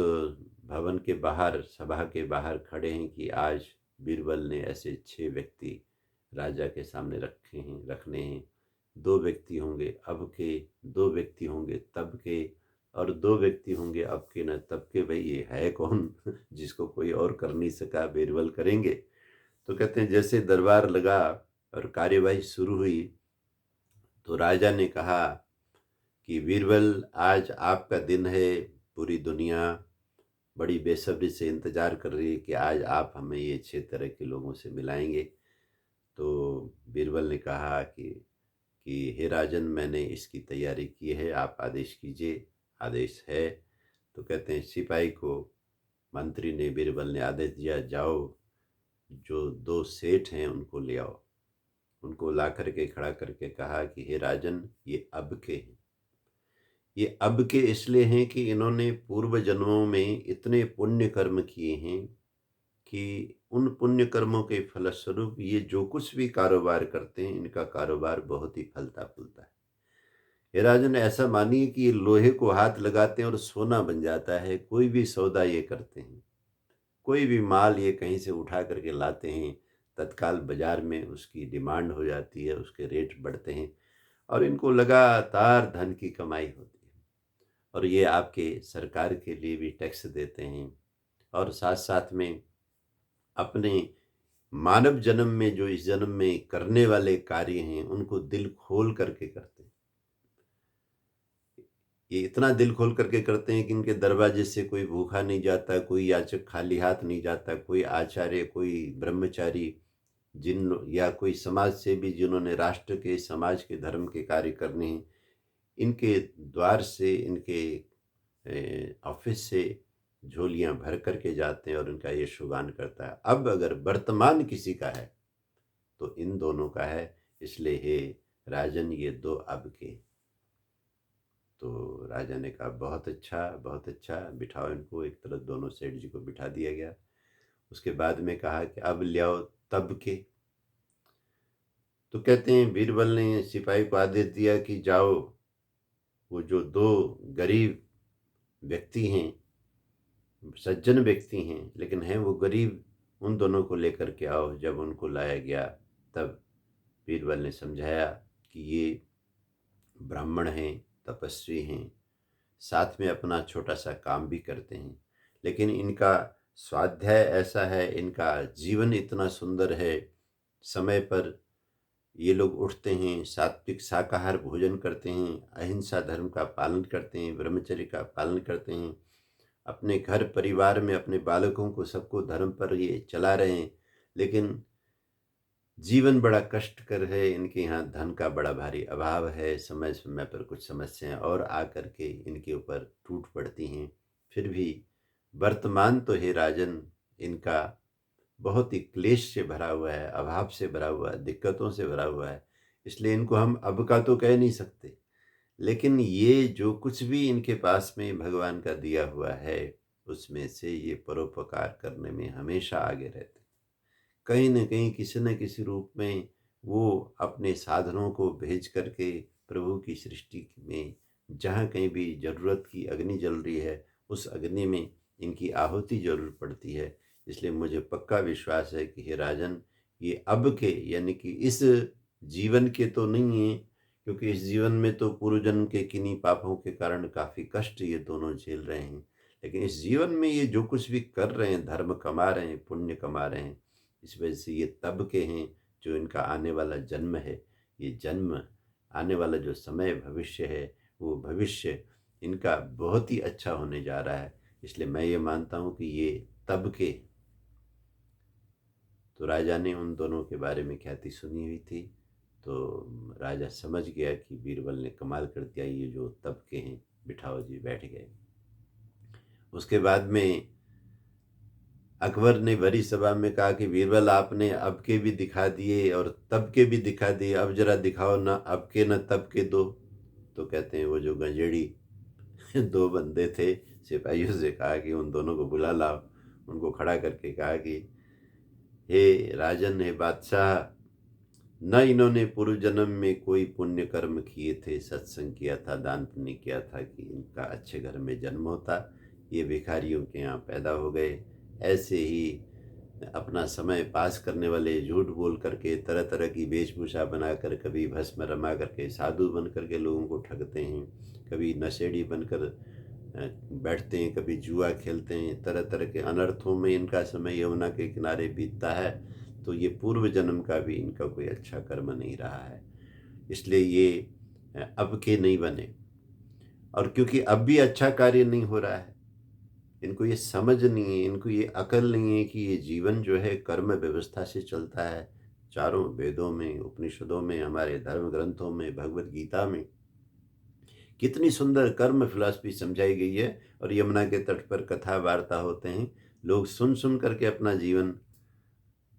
भवन के बाहर, सभा के बाहर खड़े हैं कि आज बीरबल ने ऐसे 6 व्यक्ति राजा के सामने रखने हैं। 2 व्यक्ति होंगे अब के, 2 व्यक्ति होंगे तब के, और 2 व्यक्ति होंगे अब के न तब के। भाई ये है कौन जिसको कोई और कर नहीं सका, बीरबल करेंगे। तो कहते हैं जैसे दरबार लगा और कार्यवाही शुरू हुई, तो राजा ने कहा कि बीरबल आज आपका दिन है, पूरी दुनिया बड़ी बेसब्री से इंतज़ार कर रही है कि आज आप हमें ये 6 तरह के लोगों से मिलाएंगे। तो बीरबल ने कहा कि हे राजन, मैंने इसकी तैयारी की है, आप आदेश कीजिए। आदेश है। तो कहते हैं सिपाही को, मंत्री ने, बीरबल ने आदेश दिया, जाओ जो 2 सेठ हैं उनको ले आओ। उनको ला करके खड़ा करके कहा कि हे राजन, ये अब के हैं। ये अब के इसलिए हैं कि इन्होंने पूर्व जन्मों में इतने पुण्य कर्म किए हैं कि उन पुण्य कर्मों के फलस्वरूप ये जो कुछ भी कारोबार करते हैं, इनका कारोबार बहुत ही फलता फूलता है। हे राजन, ऐसा मानिए कि ये लोहे को हाथ लगाते हैं और सोना बन जाता है। कोई भी सौदा ये करते हैं, कोई भी माल ये कहीं से उठा करके लाते हैं, तत्काल बाजार में उसकी डिमांड हो जाती है, उसके रेट बढ़ते हैं और इनको लगातार धन की कमाई होती है। और ये आपके सरकार के लिए भी टैक्स देते हैं और साथ साथ में अपने मानव जन्म में, जो इस जन्म में करने वाले कार्य हैं, उनको दिल खोल करके करते हैं। ये इतना दिल खोल करके करते हैं कि इनके दरवाजे से कोई भूखा नहीं जाता, कोई याचक खाली हाथ नहीं जाता, कोई आचार्य, कोई ब्रह्मचारी, जिन या कोई समाज सेवी जिन्होंने राष्ट्र के, समाज के, धर्म के कार्य करने हैं, इनके द्वार से, इनके ऑफिस से झोलियां भर करके जाते हैं और इनका ये शुभान करता है। अब अगर वर्तमान किसी का है तो इन दोनों का है। इसलिए हे राजन, ये 2 अब के। तो राजा ने कहा बहुत अच्छा, बहुत अच्छा, बिठाओ इनको। एक तरफ दोनों सेठ जी को बिठा दिया गया। उसके बाद में कहा कि अब ले आओ तब के। तो कहते हैं बीरबल ने सिपाही को आदेश दिया कि जाओ वो जो 2 गरीब व्यक्ति हैं, सज्जन व्यक्ति हैं लेकिन हैं वो गरीब, उन दोनों को लेकर के आओ। जब उनको लाया गया तब बीरबल ने समझाया कि ये ब्राह्मण हैं, तपस्वी हैं, साथ में अपना छोटा सा काम भी करते हैं, लेकिन इनका स्वाध्याय ऐसा है, इनका जीवन इतना सुंदर है। समय पर ये लोग उठते हैं, सात्विक शाकाहार भोजन करते हैं, अहिंसा धर्म का पालन करते हैं, ब्रह्मचर्य का पालन करते हैं, अपने घर परिवार में अपने बालकों को सबको धर्म पर ये चला रहे हैं। लेकिन जीवन बड़ा कष्टकर है, इनके यहाँ धन का बड़ा भारी अभाव है, समय समय पर कुछ समस्याएं और आकर के इनके ऊपर टूट पड़ती हैं। फिर भी वर्तमान तो हे राजन इनका बहुत ही क्लेश से भरा हुआ है, अभाव से भरा हुआ है, दिक्कतों से भरा हुआ है। इसलिए इनको हम अब का तो कह नहीं सकते, लेकिन ये जो कुछ भी इनके पास में भगवान का दिया हुआ है उसमें से ये परोपकार करने में हमेशा आगे रहते। कहीं न कहीं किसी न किसी रूप में वो अपने साधनों को भेज करके प्रभु की सृष्टि में जहाँ कहीं भी ज़रूरत की अग्नि जल रही है, उस अग्नि में इनकी आहुति ज़रूर पड़ती है। इसलिए मुझे पक्का विश्वास है कि हे राजन, ये अब के यानी कि इस जीवन के तो नहीं हैं, क्योंकि इस जीवन में तो पूर्व जन्म के किन्हीं पापों के कारण काफ़ी कष्ट ये दोनों झेल रहे हैं। लेकिन इस जीवन में ये जो कुछ भी कर रहे हैं, धर्म कमा रहे हैं, पुण्य कमा रहे हैं, इस वजह से ये तब के हैं जो इनका आने वाला जन्म है। ये जन्म, आने वाला जो समय भविष्य है, वो भविष्य इनका बहुत ही अच्छा होने जा रहा है। इसलिए मैं ये मानता हूँ कि ये तब के। तो राजा ने उन दोनों के बारे में ख्याति सुनी हुई थी। तो राजा समझ गया कि बीरबल ने कमाल कर दिया, ये जो तब के हैं, बिठाओ जी, बैठ गए। उसके बाद में अकबर ने भरी सभा में कहा कि बीरबल आपने अब के भी दिखा दिए और तब के भी दिखा दिए, अब जरा दिखाओ ना अब के ना तब के दो। तो कहते हैं वो जो गंजेड़ी दो बंदे थे, सिपाहियों से कहा कि उन दोनों को बुला लाओ। उनको खड़ा करके कहा कि हे राजन, हे बादशाह, न इन्होंने पूर्व जन्म में कोई पुण्य कर्म किए थे, सत्संग किया था, दान पुण्य किया था कि इनका अच्छे घर में जन्म होता, ये भिखारियों के यहाँ पैदा हो गए। ऐसे ही अपना समय पास करने वाले झूठ बोल करके, तरह तरह की वेशभूषा बनाकर, कभी भस्म रमा करके साधु बन करके लोगों को ठगते हैं, कभी नशेड़ी बनकर बैठते हैं, कभी जुआ खेलते हैं, तरह तरह के अनर्थों में इनका समय यमुना के किनारे बीतता है। तो ये पूर्व जन्म का भी इनका कोई अच्छा कर्म नहीं रहा है, इसलिए ये अब के नहीं बने। और क्योंकि अब भी अच्छा कार्य नहीं हो रहा है, इनको ये समझ नहीं है, इनको ये अकल नहीं है कि ये जीवन जो है कर्म व्यवस्था से चलता है। चारों वेदों में, उपनिषदों में, हमारे धर्म ग्रंथों में, भगवत गीता में कितनी सुंदर कर्म फिलॉसफी समझाई गई है। और यमुना के तट पर कथा वार्ता होते हैं, लोग सुन सुन करके अपना जीवन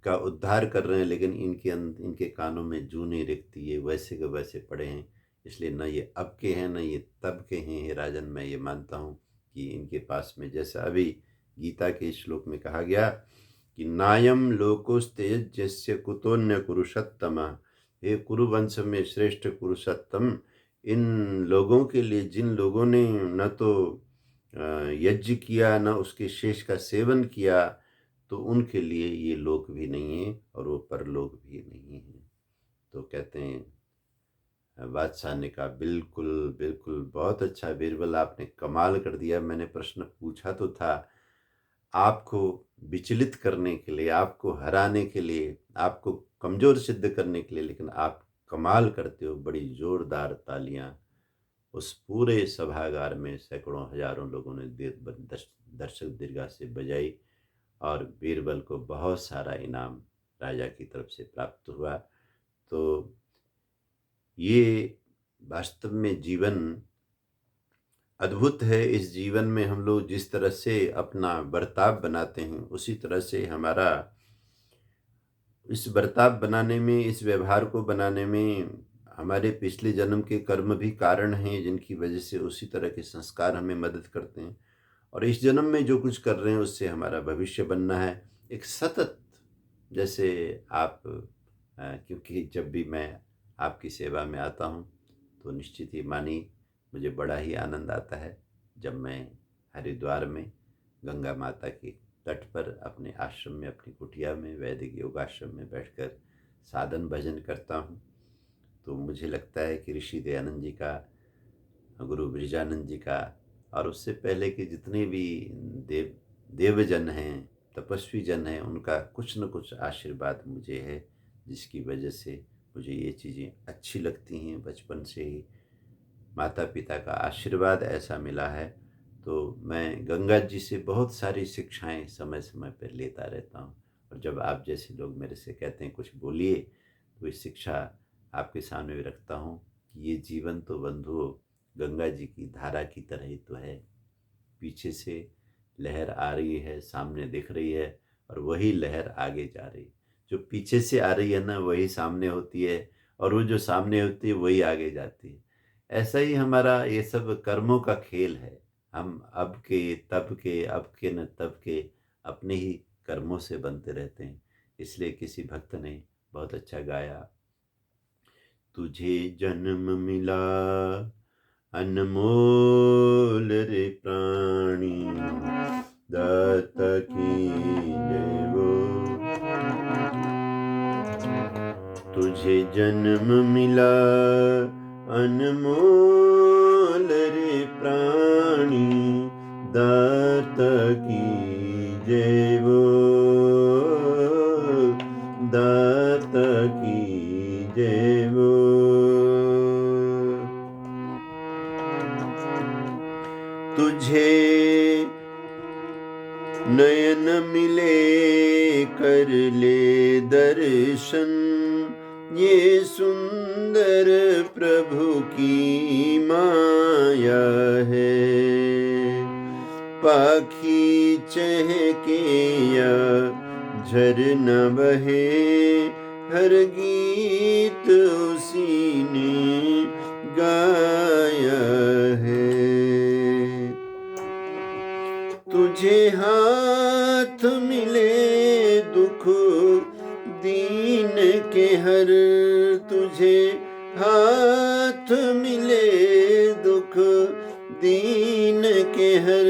का उद्धार कर रहे हैं, लेकिन इनके कानों में जूं नहीं रिकती, ये वैसे के वैसे पड़े हैं। इसलिए न ये अब के हैं न ये तब के हैं। हे राजन, मैं ये मानता हूँ कि इनके पास में, जैसा अभी गीता के श्लोक में कहा गया कि नायम लोकोस्तेजस्य कुतोन्य कुरुषोत्तम, हे कुरुवंश में श्रेष्ठ कुरुषोत्तम, इन लोगों के लिए, जिन लोगों ने न तो यज्ञ किया न उसके शेष का सेवन किया, तो उनके लिए ये लोक भी नहीं है और वो परलोक भी नहीं है। तो कहते हैं, बादशाह ने कहा बिल्कुल बिल्कुल, बहुत अच्छा बीरबल, आपने कमाल कर दिया। मैंने प्रश्न पूछा तो था आपको विचलित करने के लिए, आपको हराने के लिए, आपको कमज़ोर सिद्ध करने के लिए, लेकिन आप कमाल करते हो। बड़ी ज़ोरदार तालियां उस पूरे सभागार में सैकड़ों हजारों लोगों ने दर्शक दीर्घा से बजाई और बीरबल को बहुत सारा इनाम राजा की तरफ से प्राप्त हुआ। तो ये वास्तव में जीवन अद्भुत है। इस जीवन में हम लोग जिस तरह से अपना बर्ताव बनाते हैं, उसी तरह से हमारा इस बर्ताव बनाने में, इस व्यवहार को बनाने में हमारे पिछले जन्म के कर्म भी कारण हैं, जिनकी वजह से उसी तरह के संस्कार हमें मदद करते हैं। और इस जन्म में जो कुछ कर रहे हैं उससे हमारा भविष्य बनना है एक सतत। जैसे आप क्योंकि जब भी मैं आपकी सेवा में आता हूँ तो निश्चित ही मानी मुझे बड़ा ही आनंद आता है जब मैं हरिद्वार में गंगा माता के तट पर अपने आश्रम में, अपनी कुटिया में, वैदिक योगाश्रम में बैठकर साधन भजन करता हूँ। तो मुझे लगता है कि ऋषि दयानंद जी का, गुरु ब्रिजानंद जी का और उससे पहले के जितने भी देवजन हैं, तपस्वी जन हैं, उनका कुछ न कुछ आशीर्वाद मुझे है, जिसकी वजह से मुझे ये चीज़ें अच्छी लगती हैं। बचपन से ही माता पिता का आशीर्वाद ऐसा मिला है। तो मैं गंगा जी से बहुत सारी शिक्षाएं समय समय पर लेता रहता हूँ। और जब आप जैसे लोग मेरे से कहते हैं कुछ बोलिए, तो इस शिक्षा आपके सामने भी रखता हूँ कि ये जीवन तो बंधुओं गंगा जी की धारा की तरह ही तो है। पीछे से लहर आ रही है, सामने दिख रही है और वही लहर आगे जा रही है। जो पीछे से आ रही है ना, वही सामने होती है, और वो जो सामने होती है वही आगे जाती है। ऐसा ही हमारा ये सब कर्मों का खेल है। हम अब के, तब के, अब के न तब के अपने ही कर्मों से बनते रहते हैं। इसलिए किसी भक्त ने बहुत अच्छा गाया, तुझे जन्म मिला अनमोल रे प्राणी, दाता की जय बोल। तुझे जन्म मिला अनमोल रे प्राणी, दाता की जय बोल, दाता की जय बोल। तुझे नयन मिले कर ले दर्शन, ये सुंदर प्रभु की माया है। पाखी चहके या झरना बहे, हर गीत उसी ने गाया है। तुझे हाथ मिले दुख दीन के हर, तुझे हाथ मिले दुख दीन के हर,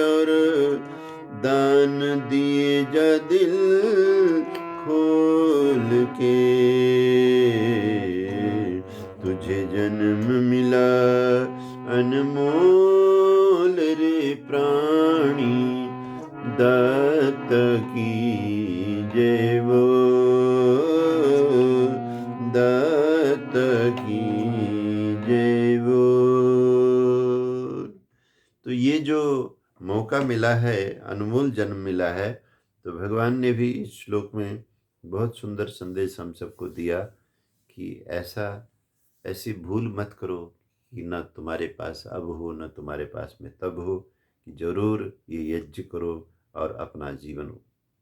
और दान दिए जा दिल खोल के। तुझे जन्म मिला अनमोल रे प्राणी, दाता की जय बोल, दाता की जय बोल। तो ये जो मौका मिला है, अनमोल जन्म मिला है, तो भगवान ने भी इस श्लोक में बहुत सुंदर संदेश हम सबको दिया कि ऐसी भूल मत करो कि न तुम्हारे पास अब हो न तुम्हारे पास में तब हो, कि जरूर ये यज्ञ करो और अपना जीवन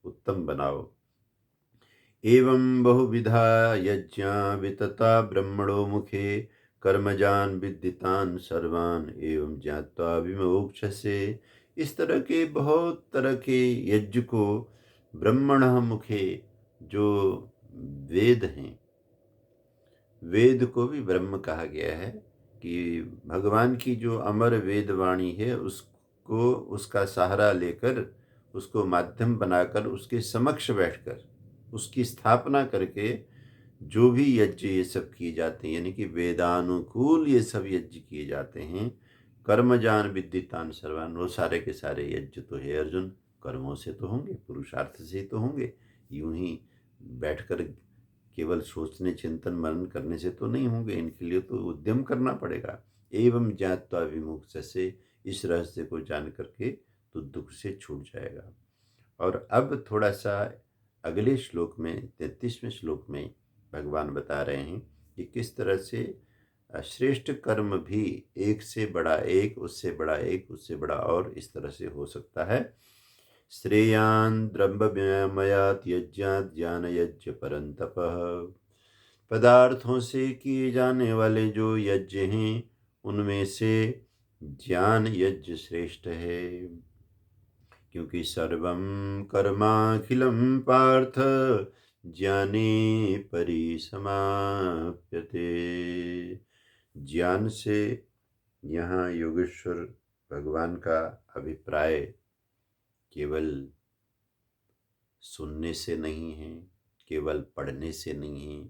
उत्तम बनाओ। एवं बहुविधा यज्ञा वितता ब्रह्मणो मुखे, कर्मजान विद्धितान सर्वान एवं ज्ञात्वा विमोक्षसे। इस तरह के बहुत तरह के यज्ञ को ब्रह्मण मुखे, जो वेद हैं, वेद को भी ब्रह्म कहा गया है, कि भगवान की जो अमर वेद वाणी है उसको, उसका सहारा लेकर, उसको माध्यम बनाकर, उसके समक्ष बैठकर, उसकी स्थापना करके जो भी यज्ञ ये सब किए जाते हैं, यानी कि वेदानुकूल ये सब यज्ञ किए जाते हैं। कर्मजान विद्धितान सर्वान, वो सारे के सारे यज्ञ तो है अर्जुन, कर्मों से तो होंगे, पुरुषार्थ से तो होंगे, यूं ही बैठकर केवल सोचने चिंतन मनन करने से तो नहीं होंगे, इनके लिए तो उद्यम करना पड़ेगा। एवं ज्ञात्वा विमुक्तसे, इस रहस्य को जान करके तो दुख से छूट जाएगा। और अब थोड़ा सा अगले श्लोक में, 33वें श्लोक में भगवान बता रहे हैं कि किस तरह से श्रेष्ठ कर्म भी एक से बड़ा एक, उससे बड़ा एक, उससे बड़ा और, इस तरह से हो सकता है। श्रेयान् द्रव्यमयात् यज्ञात् ज्ञान यज्ञ परन्तपः, पदार्थों से किए जाने वाले जो यज्ञ हैं उनमें से ज्ञान यज्ञ श्रेष्ठ है, क्योंकि सर्वं कर्माखिलं पार्थ ज्ञाने परिसमाप्यते। ज्ञान से यहाँ योगेश्वर भगवान का अभिप्राय केवल सुनने से नहीं है, केवल पढ़ने से नहीं है,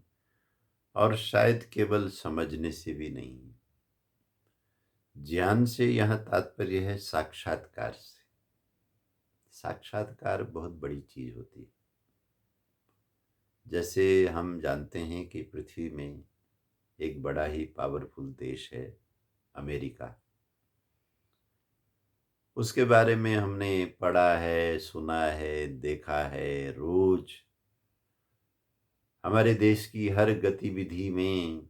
और शायद केवल समझने से भी नहीं है। ज्ञान से यहाँ तात्पर्य है साक्षात्कार से। साक्षात्कार बहुत बड़ी चीज होती है। जैसे हम जानते हैं कि पृथ्वी में एक बड़ा ही पावरफुल देश है अमेरिका, उसके बारे में हमने पढ़ा है, सुना है, देखा है। रोज हमारे देश की हर गतिविधि में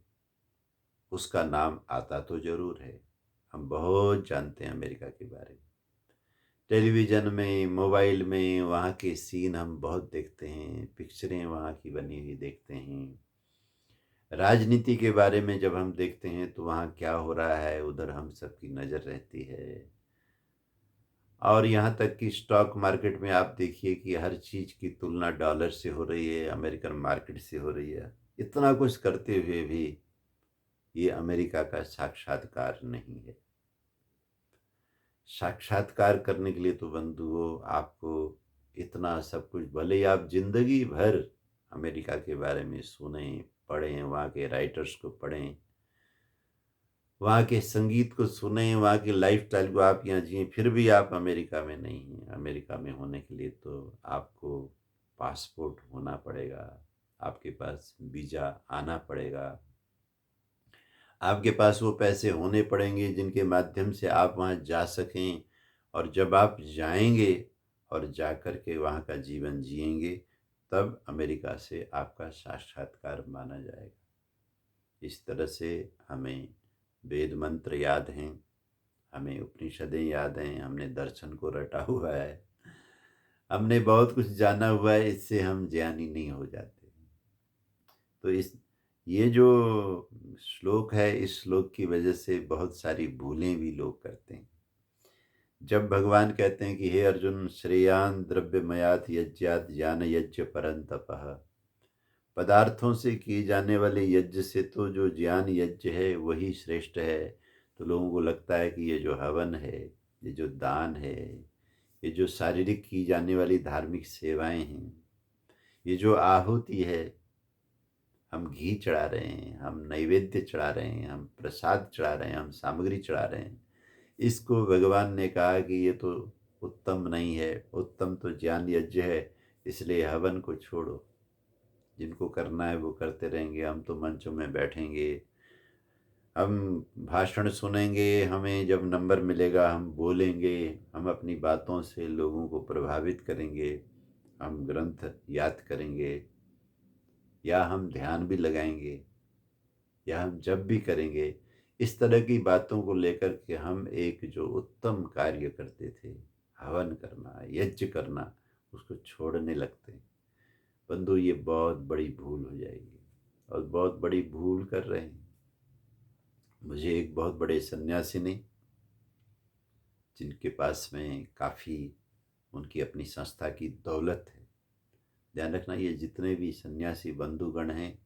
उसका नाम आता तो जरूर है। हम बहुत जानते हैं अमेरिका के बारे में, टेलीविज़न में, मोबाइल में वहाँ के सीन हम बहुत देखते हैं, पिक्चरें वहाँ की बनी हुई देखते हैं। राजनीति के बारे में जब हम देखते हैं तो वहाँ क्या हो रहा है उधर हम सबकी नज़र रहती है। और यहाँ तक कि स्टॉक मार्केट में आप देखिए कि हर चीज़ की तुलना डॉलर से हो रही है, अमेरिकन मार्केट से हो रही है। इतना कुछ करते हुए भी ये अमेरिका का साक्षात्कार नहीं है। साक्षात्कार करने के लिए तो बंधुओं आपको इतना सब कुछ, भले ही आप जिंदगी भर अमेरिका के बारे में सुने, पढ़ें, वहाँ के राइटर्स को पढ़ें, वहाँ के संगीत को सुने, वहाँ की लाइफस्टाइल को आप यहाँ जिए, फिर भी आप अमेरिका में नहीं हैं। अमेरिका में होने के लिए तो आपको पासपोर्ट होना पड़ेगा, आपके पास वीज़ा आना पड़ेगा, आपके पास वो पैसे होने पड़ेंगे जिनके माध्यम से आप वहाँ जा सकें। और जब आप जाएंगे और जा कर के वहाँ का जीवन जिएंगे, तब अमेरिका से आपका साक्षात्कार माना जाएगा। इस तरह से हमें वेद मंत्र याद हैं, हमें उपनिषदें याद हैं, हमने दर्शन को रटा हुआ है, हमने बहुत कुछ जाना हुआ है, इससे हम ज्ञानी नहीं हो जाते। तो इस ये जो श्लोक है, इस श्लोक की वजह से बहुत सारी भूलें भी लोग करते हैं। जब भगवान कहते हैं कि हे अर्जुन, श्रेयान द्रव्यमयात यज्ञात ज्ञान यज्ञ परंतपः, पदार्थों से किए जाने वाले यज्ञ से तो जो ज्ञान यज्ञ है वही श्रेष्ठ है। तो लोगों को लगता है कि ये जो हवन है, ये जो दान है, ये जो शारीरिक की जाने वाली धार्मिक सेवाएं हैं, ये जो आहुति है, हम घी चढ़ा रहे हैं, हम नैवेद्य चढ़ा रहे हैं, हम प्रसाद चढ़ा रहे हैं, हम सामग्री चढ़ा रहे हैं, इसको भगवान ने कहा कि ये तो उत्तम नहीं है, उत्तम तो ज्ञान यज्ञ है। इसलिए हवन को छोड़ो, जिनको करना है वो करते रहेंगे, हम तो मंचों में बैठेंगे, हम भाषण सुनेंगे, हमें जब नंबर मिलेगा हम बोलेंगे, हम अपनी बातों से लोगों को प्रभावित करेंगे, हम ग्रंथ याद करेंगे, या हम ध्यान भी लगाएंगे, या हम जब भी करेंगे। इस तरह की बातों को लेकर के हम एक जो उत्तम कार्य करते थे, हवन करना, यज्ञ करना, उसको छोड़ने लगते हैं। बंधु, ये बहुत बड़ी भूल हो जाएगी, और बहुत बड़ी भूल कर रहे हैं। मुझे एक बहुत बड़े सन्यासी ने, जिनके पास में काफ़ी उनकी अपनी संस्था की दौलत है, ध्यान रखना, ये जितने भी सन्यासी बंधुगण हैं,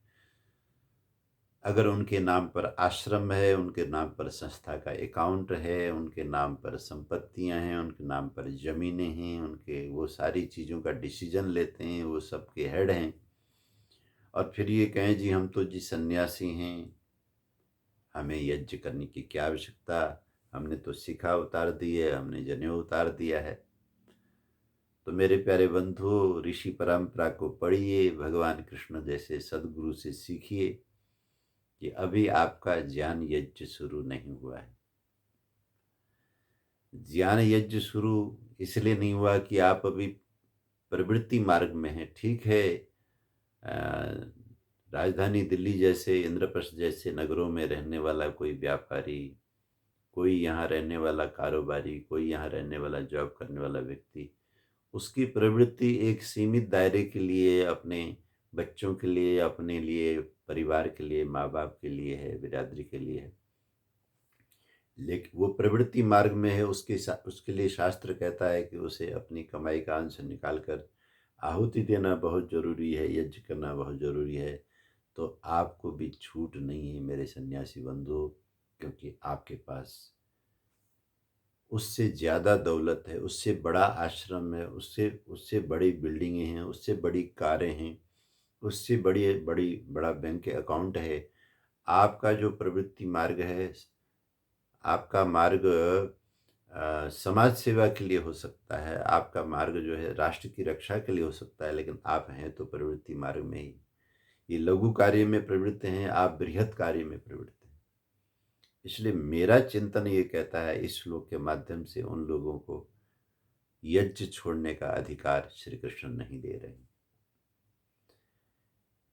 अगर उनके नाम पर आश्रम है, उनके नाम पर संस्था का अकाउंट है, उनके नाम पर संपत्तियां हैं, उनके नाम पर ज़मीनें हैं, उनके वो सारी चीज़ों का डिसीजन लेते हैं, वो सबके हेड हैं, और फिर ये कहें जी हम तो जी सन्यासी हैं, हमें यज्ञ करने की क्या आवश्यकता, हमने तो शिखा उतार दी है, हमने जनेऊ उतार दिया है। तो मेरे प्यारे बंधु, ऋषि परंपरा को पढ़िए, भगवान कृष्ण जैसे सदगुरु से सीखिए कि अभी आपका ज्ञान यज्ञ शुरू नहीं हुआ है। ज्ञान यज्ञ शुरू इसलिए नहीं हुआ कि आप अभी प्रवृत्ति मार्ग में हैं। ठीक है, राजधानी दिल्ली जैसे, इंद्रप्रस्थ जैसे नगरों में रहने वाला कोई व्यापारी, कोई यहाँ रहने वाला कारोबारी, कोई यहाँ रहने वाला जॉब करने वाला व्यक्ति, उसकी प्रवृत्ति एक सीमित दायरे के लिए, अपने बच्चों के लिए, अपने लिए, परिवार के लिए, माँ बाप के लिए है, बिरादरी के लिए है। लेकिन वो प्रवृत्ति मार्ग में है, उसके लिए शास्त्र कहता है कि उसे अपनी कमाई का अंश निकाल कर आहुति देना बहुत ज़रूरी है, यज्ञ करना बहुत ज़रूरी है। तो आपको भी छूट नहीं है मेरे सन्यासी बंधु, क्योंकि आपके पास उससे ज़्यादा दौलत है, उससे बड़ा आश्रम है, उससे उससे बड़ी बिल्डिंगें हैं, उससे बड़ी कारें हैं, उससे बड़ा बैंक अकाउंट है। आपका जो प्रवृत्ति मार्ग है, आपका मार्ग समाज सेवा के लिए हो सकता है, आपका मार्ग जो है राष्ट्र की रक्षा के लिए हो सकता है, लेकिन आप हैं तो प्रवृत्ति मार्ग में ही। ये लघु कार्य में प्रवृत्त हैं, आप बृहत कार्य में प्रवृत्त हैं। इसलिए मेरा चिंतन ये कहता है, इस श्लोक के माध्यम से उन लोगों को यज्ञ छोड़ने का अधिकार श्री कृष्ण नहीं दे रहे हैं।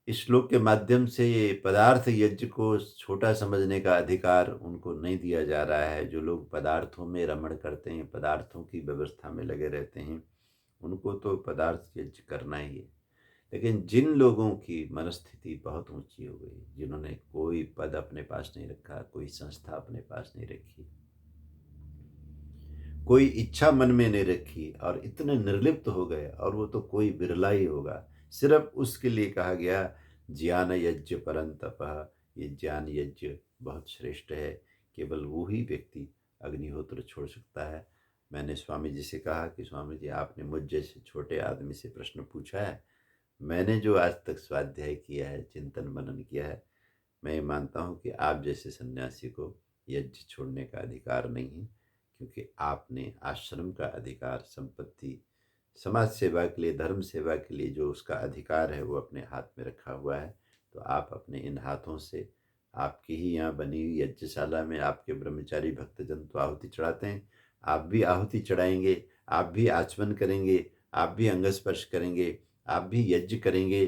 इस श्लोक के माध्यम से ये पदार्थ यज्ञ को छोटा समझने का अधिकार उनको नहीं दिया जा रहा है। जो लोग पदार्थों में रमण करते हैं, पदार्थों की व्यवस्था में लगे रहते हैं, उनको तो पदार्थ यज्ञ करना ही है। लेकिन जिन लोगों की मनस्थिति बहुत ऊंची हो गई, जिन्होंने कोई पद अपने पास नहीं रखा, कोई संस्था अपने पास नहीं रखी, कोई इच्छा मन में नहीं रखी, और इतने निर्लिप्त हो गए, और वो तो कोई बिरला ही होगा, सिर्फ उसके लिए कहा गया ज्ञान यज्ञ परंतपः, ये ज्ञान यज्ञ बहुत श्रेष्ठ है। केवल वो ही व्यक्ति अग्निहोत्र छोड़ सकता है। मैंने स्वामी जी से कहा कि स्वामी जी, आपने मुझ जैसे छोटे आदमी से प्रश्न पूछा है, मैंने जो आज तक स्वाध्याय किया है, चिंतन मनन किया है, मैं ये मानता हूँ कि आप जैसे सन्यासी को यज्ञ छोड़ने का अधिकार नहीं है, क्योंकि आपने आश्रम का अधिकार, संपत्ति, समाज सेवा के लिए, धर्म सेवा के लिए जो उसका अधिकार है, वो अपने हाथ में रखा हुआ है। तो आप अपने इन हाथों से, आपकी ही यहाँ बनी हुई यज्ञशाला में आपके ब्रह्मचारी भक्तजन तो आहुति चढ़ाते हैं, आप भी आहुति चढ़ाएंगे, आप भी आचमन करेंगे, आप भी अंगस्पर्श करेंगे, आप भी यज्ञ करेंगे,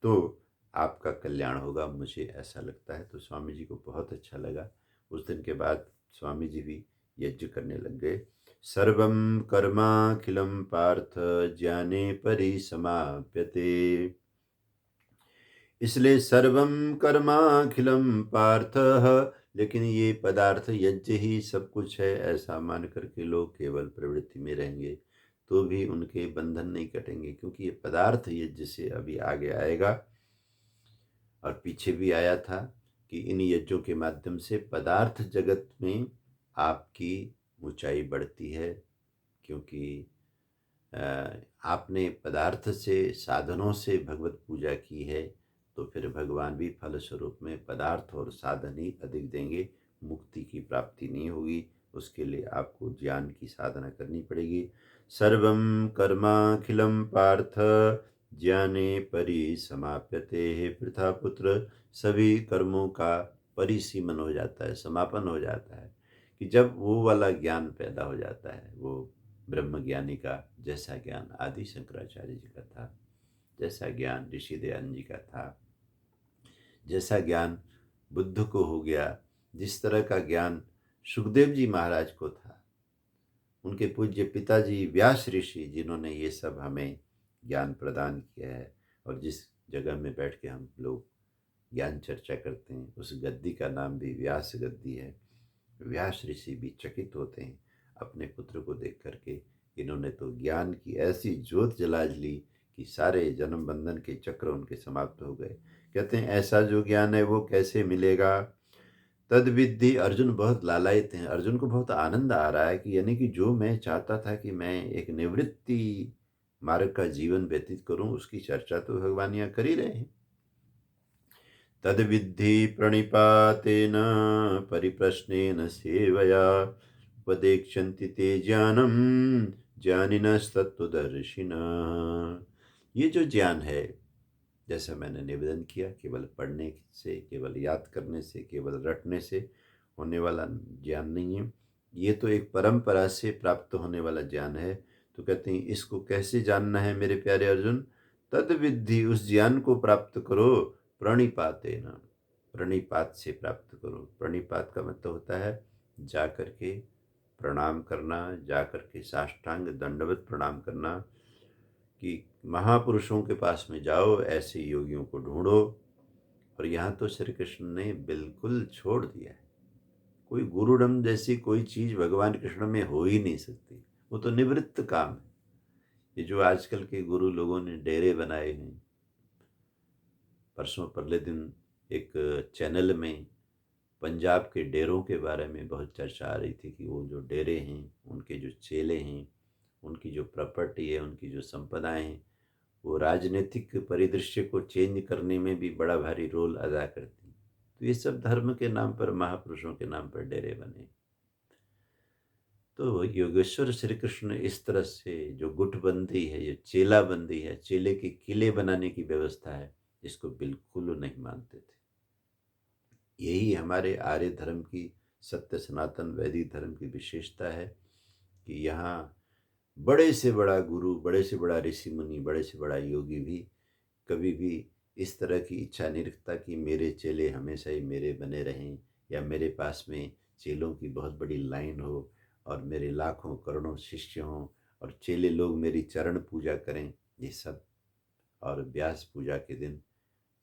तो आपका कल्याण होगा, मुझे ऐसा लगता है। तो स्वामी जी को बहुत अच्छा लगा। उस दिन के बाद स्वामी जी भी यज्ञ करने लग गए। सर्वं कर्माखिलं पार्थ ज्ञाने परिसमाप्यते। इसलिए सर्वं कर्माखिलं पार्थ, लेकिन ये पदार्थ यज्ञ ही सब कुछ है ऐसा मान करके लोग केवल प्रवृत्ति में रहेंगे तो भी उनके बंधन नहीं कटेंगे, क्योंकि ये पदार्थ यज्ञ से अभी आगे आएगा और पीछे भी आया था कि इन यज्ञों के माध्यम से पदार्थ जगत में आपकी ऊंचाई बढ़ती है, क्योंकि आपने पदार्थ से साधनों से भगवत पूजा की है तो फिर भगवान भी फल स्वरूप में पदार्थ और साधन ही अधिक देंगे, मुक्ति की प्राप्ति नहीं होगी। उसके लिए आपको ज्ञान की साधना करनी पड़ेगी। सर्वं कर्माखिलं पार्थ ज्ञाने परिसमाप्यते। हे पृथा पुत्र, सभी कर्मों का परिसीमन हो जाता है, समापन हो जाता है कि जब वो वाला ज्ञान पैदा हो जाता है, वो ब्रह्म ज्ञानी का जैसा ज्ञान आदि शंकराचार्य जी का था, जैसा ज्ञान ऋषि दयानंद जी का था, जैसा ज्ञान बुद्ध को हो गया, जिस तरह का ज्ञान सुखदेव जी महाराज को था, उनके पूज्य पिताजी व्यास ऋषि जिन्होंने ये सब हमें ज्ञान प्रदान किया है, और जिस जगह में बैठ के हम लोग ज्ञान चर्चा करते हैं उस गद्दी का नाम भी व्यास गद्दी है। व्यास ऋषि भी चकित होते हैं अपने पुत्र को देख करके। इन्होंने तो ज्ञान की ऐसी ज्योत जला ली कि सारे जन्म बंधन के चक्र उनके समाप्त हो गए। कहते हैं ऐसा जो ज्ञान है वो कैसे मिलेगा। तद विद्धि, अर्जुन बहुत लालायित हैं, अर्जुन को बहुत आनंद आ रहा है कि यानी कि जो मैं चाहता था कि मैं एक निवृत्ति मार्ग का जीवन व्यतीत करूं, उसकी चर्चा तो भगवान यहाँ कर ही रहे हैं। तद विद्धि प्रणिपातेन परिप्रश्नेन सेवया उपदेक्षन्ति ते ज्ञानम ज्ञानिनस्तत्त्वदर्शिनः। ये जो ज्ञान है, जैसा मैंने निवेदन किया, केवल पढ़ने से, केवल याद करने से, केवल रटने से होने वाला ज्ञान नहीं है। ये तो एक परंपरा से प्राप्त होने वाला ज्ञान है। तो कहते हैं इसको कैसे जानना है मेरे प्यारे अर्जुन। तद विद्धि, उस ज्ञान को प्राप्त करो प्रणिपातेन, प्रणिपात से प्राप्त करो। प्रणिपात का मतलब होता है जा करके प्रणाम करना, जा करके साष्टांग दंडवत प्रणाम करना, कि महापुरुषों के पास में जाओ, ऐसे योगियों को ढूंढो। और यहाँ तो श्री कृष्ण ने बिल्कुल छोड़ दिया है। कोई गुरुडम जैसी कोई चीज भगवान कृष्ण में हो ही नहीं सकती, वो तो निवृत्त काम है। ये जो आजकल के गुरु लोगों ने डेरे बनाए हैं, परसों परले दिन एक चैनल में पंजाब के डेरों के बारे में बहुत चर्चा आ रही थी कि वो जो डेरे हैं, उनके जो चेले हैं, उनकी जो प्रॉपर्टी है, उनकी जो संपदाएं हैं, वो राजनीतिक परिदृश्य को चेंज करने में भी बड़ा भारी रोल अदा करती। तो ये सब धर्म के नाम पर, महापुरुषों के नाम पर डेरे बने। तो योगेश्वर श्री कृष्ण इस तरह से जो गुटबंदी है, ये चेला बंदी है, चेले के किले बनाने की व्यवस्था है, इसको बिल्कुल नहीं मानते थे। यही हमारे आर्य धर्म की, सत्य सनातन वैदिक धर्म की विशेषता है कि यहाँ बड़े से बड़ा गुरु, बड़े से बड़ा ऋषि मुनि, बड़े से बड़ा योगी भी कभी भी इस तरह की इच्छा नहीं रखता कि मेरे चेले हमेशा ही मेरे बने रहें, या मेरे पास में चेलों की बहुत बड़ी लाइन हो और मेरे लाखों करोड़ों शिष्य हों और चेले लोग मेरी चरण पूजा करें। ये सब, और व्यास पूजा के दिन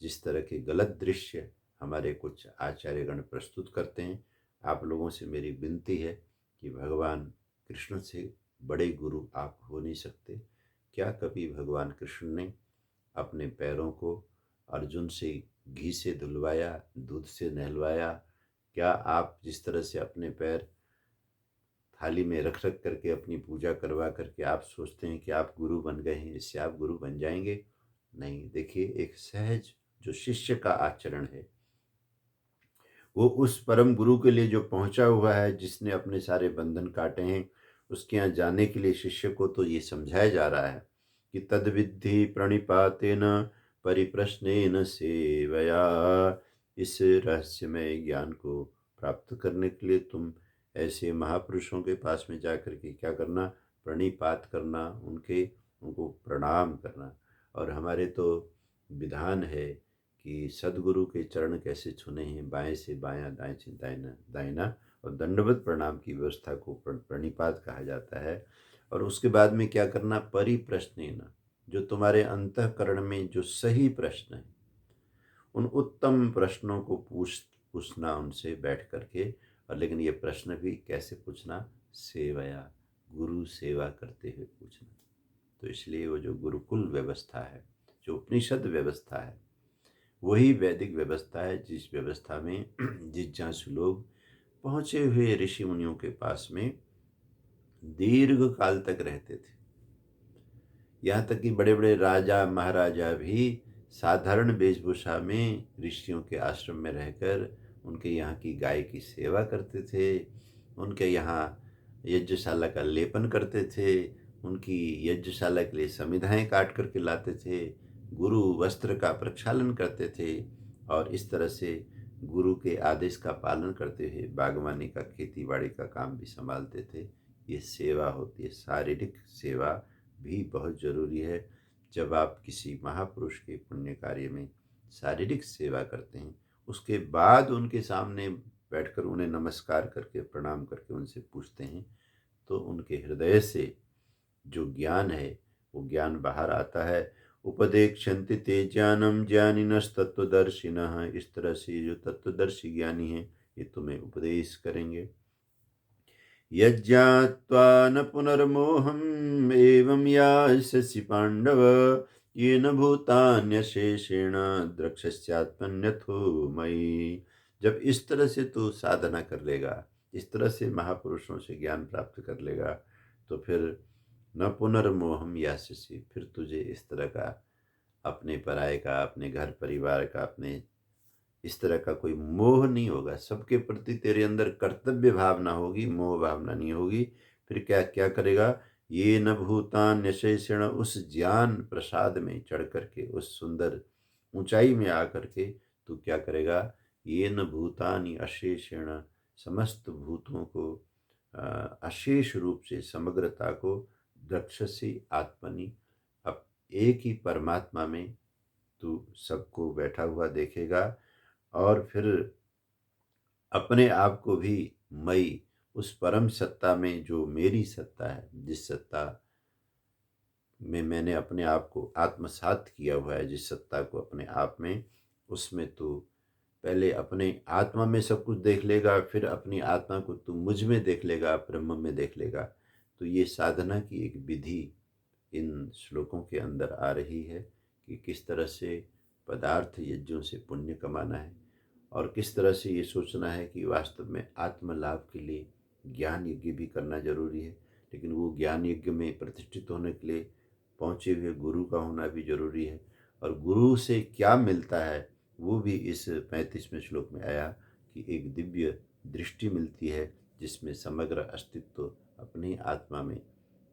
जिस तरह के गलत दृश्य हमारे कुछ आचार्यगण प्रस्तुत करते हैं, आप लोगों से मेरी विनती है कि भगवान कृष्ण से बड़े गुरु आप हो नहीं सकते। क्या कभी भगवान कृष्ण ने अपने पैरों को अर्जुन से घी से धुलवाया, दूध से नहलवाया? क्या आप जिस तरह से अपने पैर थाली में रख रख करके अपनी पूजा करवा करके आप सोचते हैं कि आप गुरु बन गए हैं, इससे आप गुरु बन जाएंगे? नहीं। देखिए, एक सहज जो शिष्य का आचरण है, वो उस परम गुरु के लिए जो पहुंचा हुआ है, जिसने अपने सारे बंधन काटे हैं, उसके यहाँ जाने के लिए शिष्य को तो ये समझाया जा रहा है कि तद्विद्धि प्रणिपातेन परिप्रश्नेन सेवया। इस रहस्यमय ज्ञान को प्राप्त करने के लिए तुम ऐसे महापुरुषों के पास में जाकर के क्या करना, प्रणिपात करना, उनको प्रणाम करना। और हमारे तो विधान है कि सद्गुरु के चरण कैसे छूने हैं, बाएं से बायां, दाएं से दाहिना दाहिना, और दंडवत प्रणाम की व्यवस्था को प्रणिपात कहा जाता है। और उसके बाद में क्या करना, परिप्रश्नेन, जो तुम्हारे अंतःकरण में जो सही प्रश्न है उन उत्तम प्रश्नों को पूछना उनसे बैठ करके। और लेकिन ये प्रश्न भी कैसे पूछना, सेवया, गुरु सेवा करते हुए पूछना। तो इसलिए वो जो गुरुकुल व्यवस्था है, जो उपनिषद व्यवस्था है, वही वैदिक व्यवस्था है, जिस व्यवस्था में जिज्ञासु लोग पहुँचे हुए ऋषि मुनियों के पास में दीर्घ काल तक रहते थे। यहाँ तक कि बड़े बड़े राजा महाराजा भी साधारण वेशभूषा में ऋषियों के आश्रम में रहकर उनके यहाँ की गाय की सेवा करते थे, उनके यहाँ यज्ञशाला का लेपन करते थे, उनकी यज्ञशाला के लिए समिधाएँ काट करके लाते थे, गुरु वस्त्र का प्रक्षालन करते थे, और इस तरह से गुरु के आदेश का पालन करते हुए बागवानी का, खेती बाड़ी का काम भी संभालते थे। ये सेवा होती है, शारीरिक सेवा भी बहुत ज़रूरी है। जब आप किसी महापुरुष के पुण्य कार्य में शारीरिक सेवा करते हैं, उसके बाद उनके सामने बैठकर उन्हें नमस्कार करके, प्रणाम करके उनसे पूछते हैं, तो उनके हृदय से जो ज्ञान है वो ज्ञान बाहर आता है। उपदेक्षन्ति ते ज्ञानम ज्ञानिनस्तत्वदर्शिनः, इस तरह से जो तत्वदर्शी ज्ञानी हैं ये तुम्हें उपदेश करेंगे। यज्ञात्वा न पुनर्मोहम् एवं यास्यसि पांडव, येन भूतान्यशेषेण द्रक्ष्यस्यात्मन्यथो मयि। जब इस तरह से तू साधना कर लेगा, इस तरह से महापुरुषों से ज्ञान प्राप्त कर लेगा, तो फिर न पुनर्मोहम यास्यसि, फिर तुझे इस तरह का अपने पराये का, अपने घर परिवार का, अपने इस तरह का कोई मोह नहीं होगा। सबके प्रति तेरे अंदर कर्तव्य भावना होगी, मोह भावना नहीं होगी। फिर क्या क्या करेगा, ये न भूतान यशेषण, उस ज्ञान प्रसाद में चढ़ करके, उस सुंदर ऊंचाई में आ करके तू क्या करेगा, ये न भूतानि अशेषण, समस्त भूतों को अशेष रूप से, समग्रता को, द्रक्ष्यसि आत्मनि, अब एक ही परमात्मा में तू सबको बैठा हुआ देखेगा। और फिर अपने आप को भी मई, उस परम सत्ता में जो मेरी सत्ता है, जिस सत्ता में मैंने अपने आप को आत्मसात किया हुआ है, जिस सत्ता को अपने आप में, उसमें तू पहले अपने आत्मा में सब कुछ देख लेगा, फिर अपनी आत्मा को तू मुझ में देख लेगा, ब्रह्म में देख लेगा। तो ये साधना की एक विधि इन श्लोकों के अंदर आ रही है कि किस तरह से पदार्थ यज्ञों से पुण्य कमाना है, और किस तरह से ये सोचना है कि वास्तव में आत्म लाभ के लिए ज्ञान यज्ञ भी करना जरूरी है। लेकिन वो ज्ञान यज्ञ में प्रतिष्ठित होने के लिए पहुँचे हुए गुरु का होना भी जरूरी है। और गुरु से क्या मिलता है वो भी इस 35वें श्लोक में आया कि एक दिव्य दृष्टि मिलती है, जिसमें समग्र अस्तित्व अपनी आत्मा में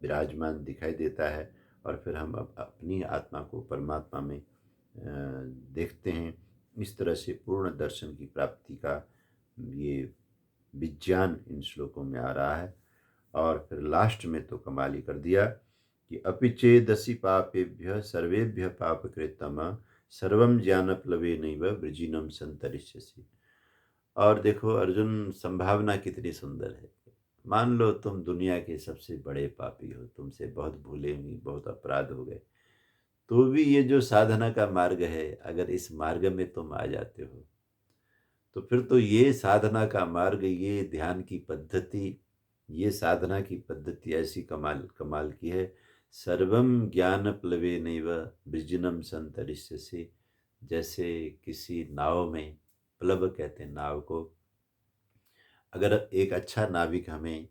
विराजमान दिखाई देता है। और फिर हम अब अपनी आत्मा को परमात्मा में देखते हैं। इस तरह से पूर्ण दर्शन की प्राप्ति का ये विज्ञान इन श्लोकों में आ रहा है। और फिर लास्ट में तो कमाल ही कर दिया कि अपि चेदसि पापेभ्य सर्वेभ्य पापकृतम सर्वम ज्ञानप्लवेनैव वृजिनम संतरिष्यसि। और देखो अर्जुन, संभावना कितनी सुंदर है। मान लो तुम दुनिया के सबसे बड़े पापी हो, तुमसे बहुत भूले हुई, बहुत अपराध हो गए, तो भी ये जो साधना का मार्ग है, अगर इस मार्ग में तुम आ जाते हो, तो फिर तो ये साधना का मार्ग, ये ध्यान की पद्धति, ये साधना की पद्धति ऐसी कमाल कमाल की है। सर्वम ज्ञान प्लवेनैव वृजिनम संतरिष्यसि। जैसे किसी नाव में, प्लव कहते हैं नाव को, अगर एक अच्छा नाविक हमें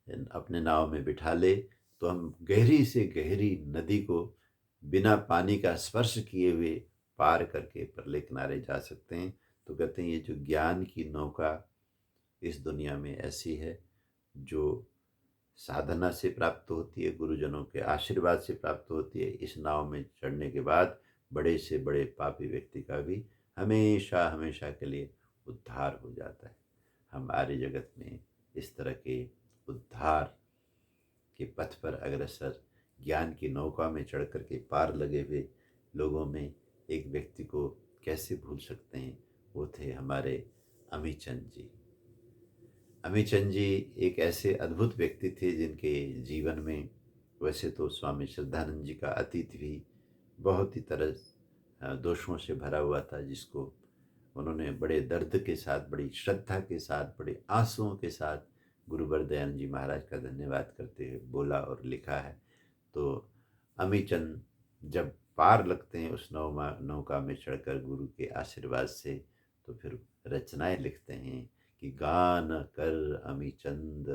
अपने नाव में बिठा ले, तो हम गहरी से गहरी नदी को बिना पानी का स्पर्श किए हुए पार करके परले किनारे जा सकते हैं। तो कहते हैं ये जो ज्ञान की नौका इस दुनिया में ऐसी है, जो साधना से प्राप्त होती है, गुरुजनों के आशीर्वाद से प्राप्त होती है। इस नाव में चढ़ने के बाद बड़े से बड़े पापी व्यक्ति का भी हमेशा हमेशा के लिए उद्धार हो जाता है। हम आर्य जगत में इस तरह के उद्धार के पथ पर अग्रसर, ज्ञान की नौका में चढ़ कर के पार लगे हुए लोगों में एक व्यक्ति को कैसे भूल सकते हैं, वो थे हमारे अमीचंद जी। अमीचंद जी एक ऐसे अद्भुत व्यक्ति थे जिनके जीवन में, वैसे तो स्वामी श्रद्धानंद जी का अतीत भी बहुत ही तरह दोषों से भरा हुआ था, जिसको उन्होंने बड़े दर्द के साथ, बड़ी श्रद्धा के साथ, बड़े आंसुओं के साथ गुरुवर दयानंद जी महाराज का धन्यवाद करते हुए बोला और लिखा है। तो अमीचंद जब पार लगते हैं उस नौका में चढ़कर गुरु के आशीर्वाद से, तो फिर रचनाएं लिखते हैं कि गान कर अमीचंद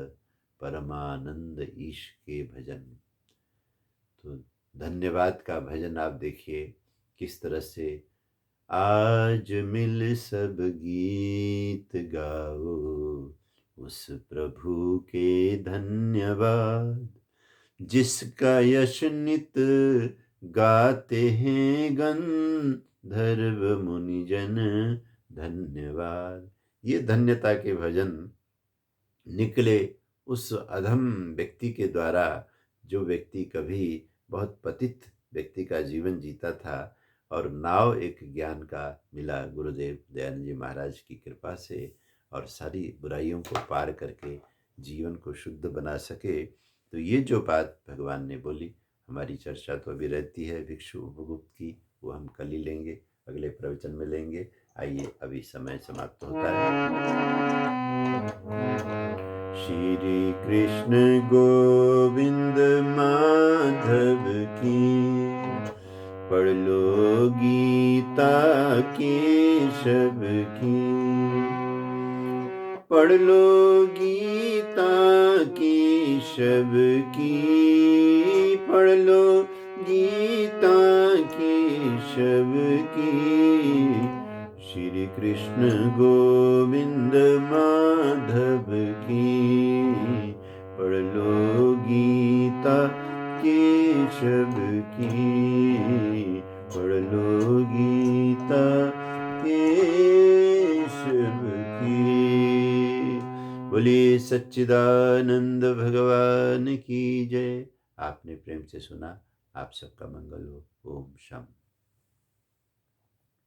परमानंद ईश के भजन। तो धन्यवाद का भजन आप देखिए किस तरह से, आज मिल सब गीत गाओ उस प्रभु के धन्यवाद, जिसका यश नित गाते हैं गंधर्व मुनिजन धन्यवाद। ये धन्यता के भजन निकले उस अधम व्यक्ति के द्वारा, जो व्यक्ति कभी बहुत पतित व्यक्ति का जीवन जीता था, और नाव एक ज्ञान का मिला गुरुदेव दयानंद जी महाराज की कृपा से, और सारी बुराइयों को पार करके जीवन को शुद्ध बना सके। तो ये जो बात भगवान ने बोली, हमारी चर्चा तो अभी रहती है भिक्षु उपगुप्त की, वो हम कल ही लेंगे, अगले प्रवचन में लेंगे। आइए, अभी समय समाप्त होता है। श्री कृष्ण गोविंद माधव की, पढ़ लो गीता केशव की, पढ़ लो गीता केशव की, पढ़ लो गीता केशव की। श्री कृष्ण गोविंद माधव की, पढ़ लो गीता केशव की, पढ़ लो गीता केशव की। बोलिए सच्चिदानंद भगवान की जय। आपने प्रेम से सुना, आप सबका मंगल हो। ओम शांति।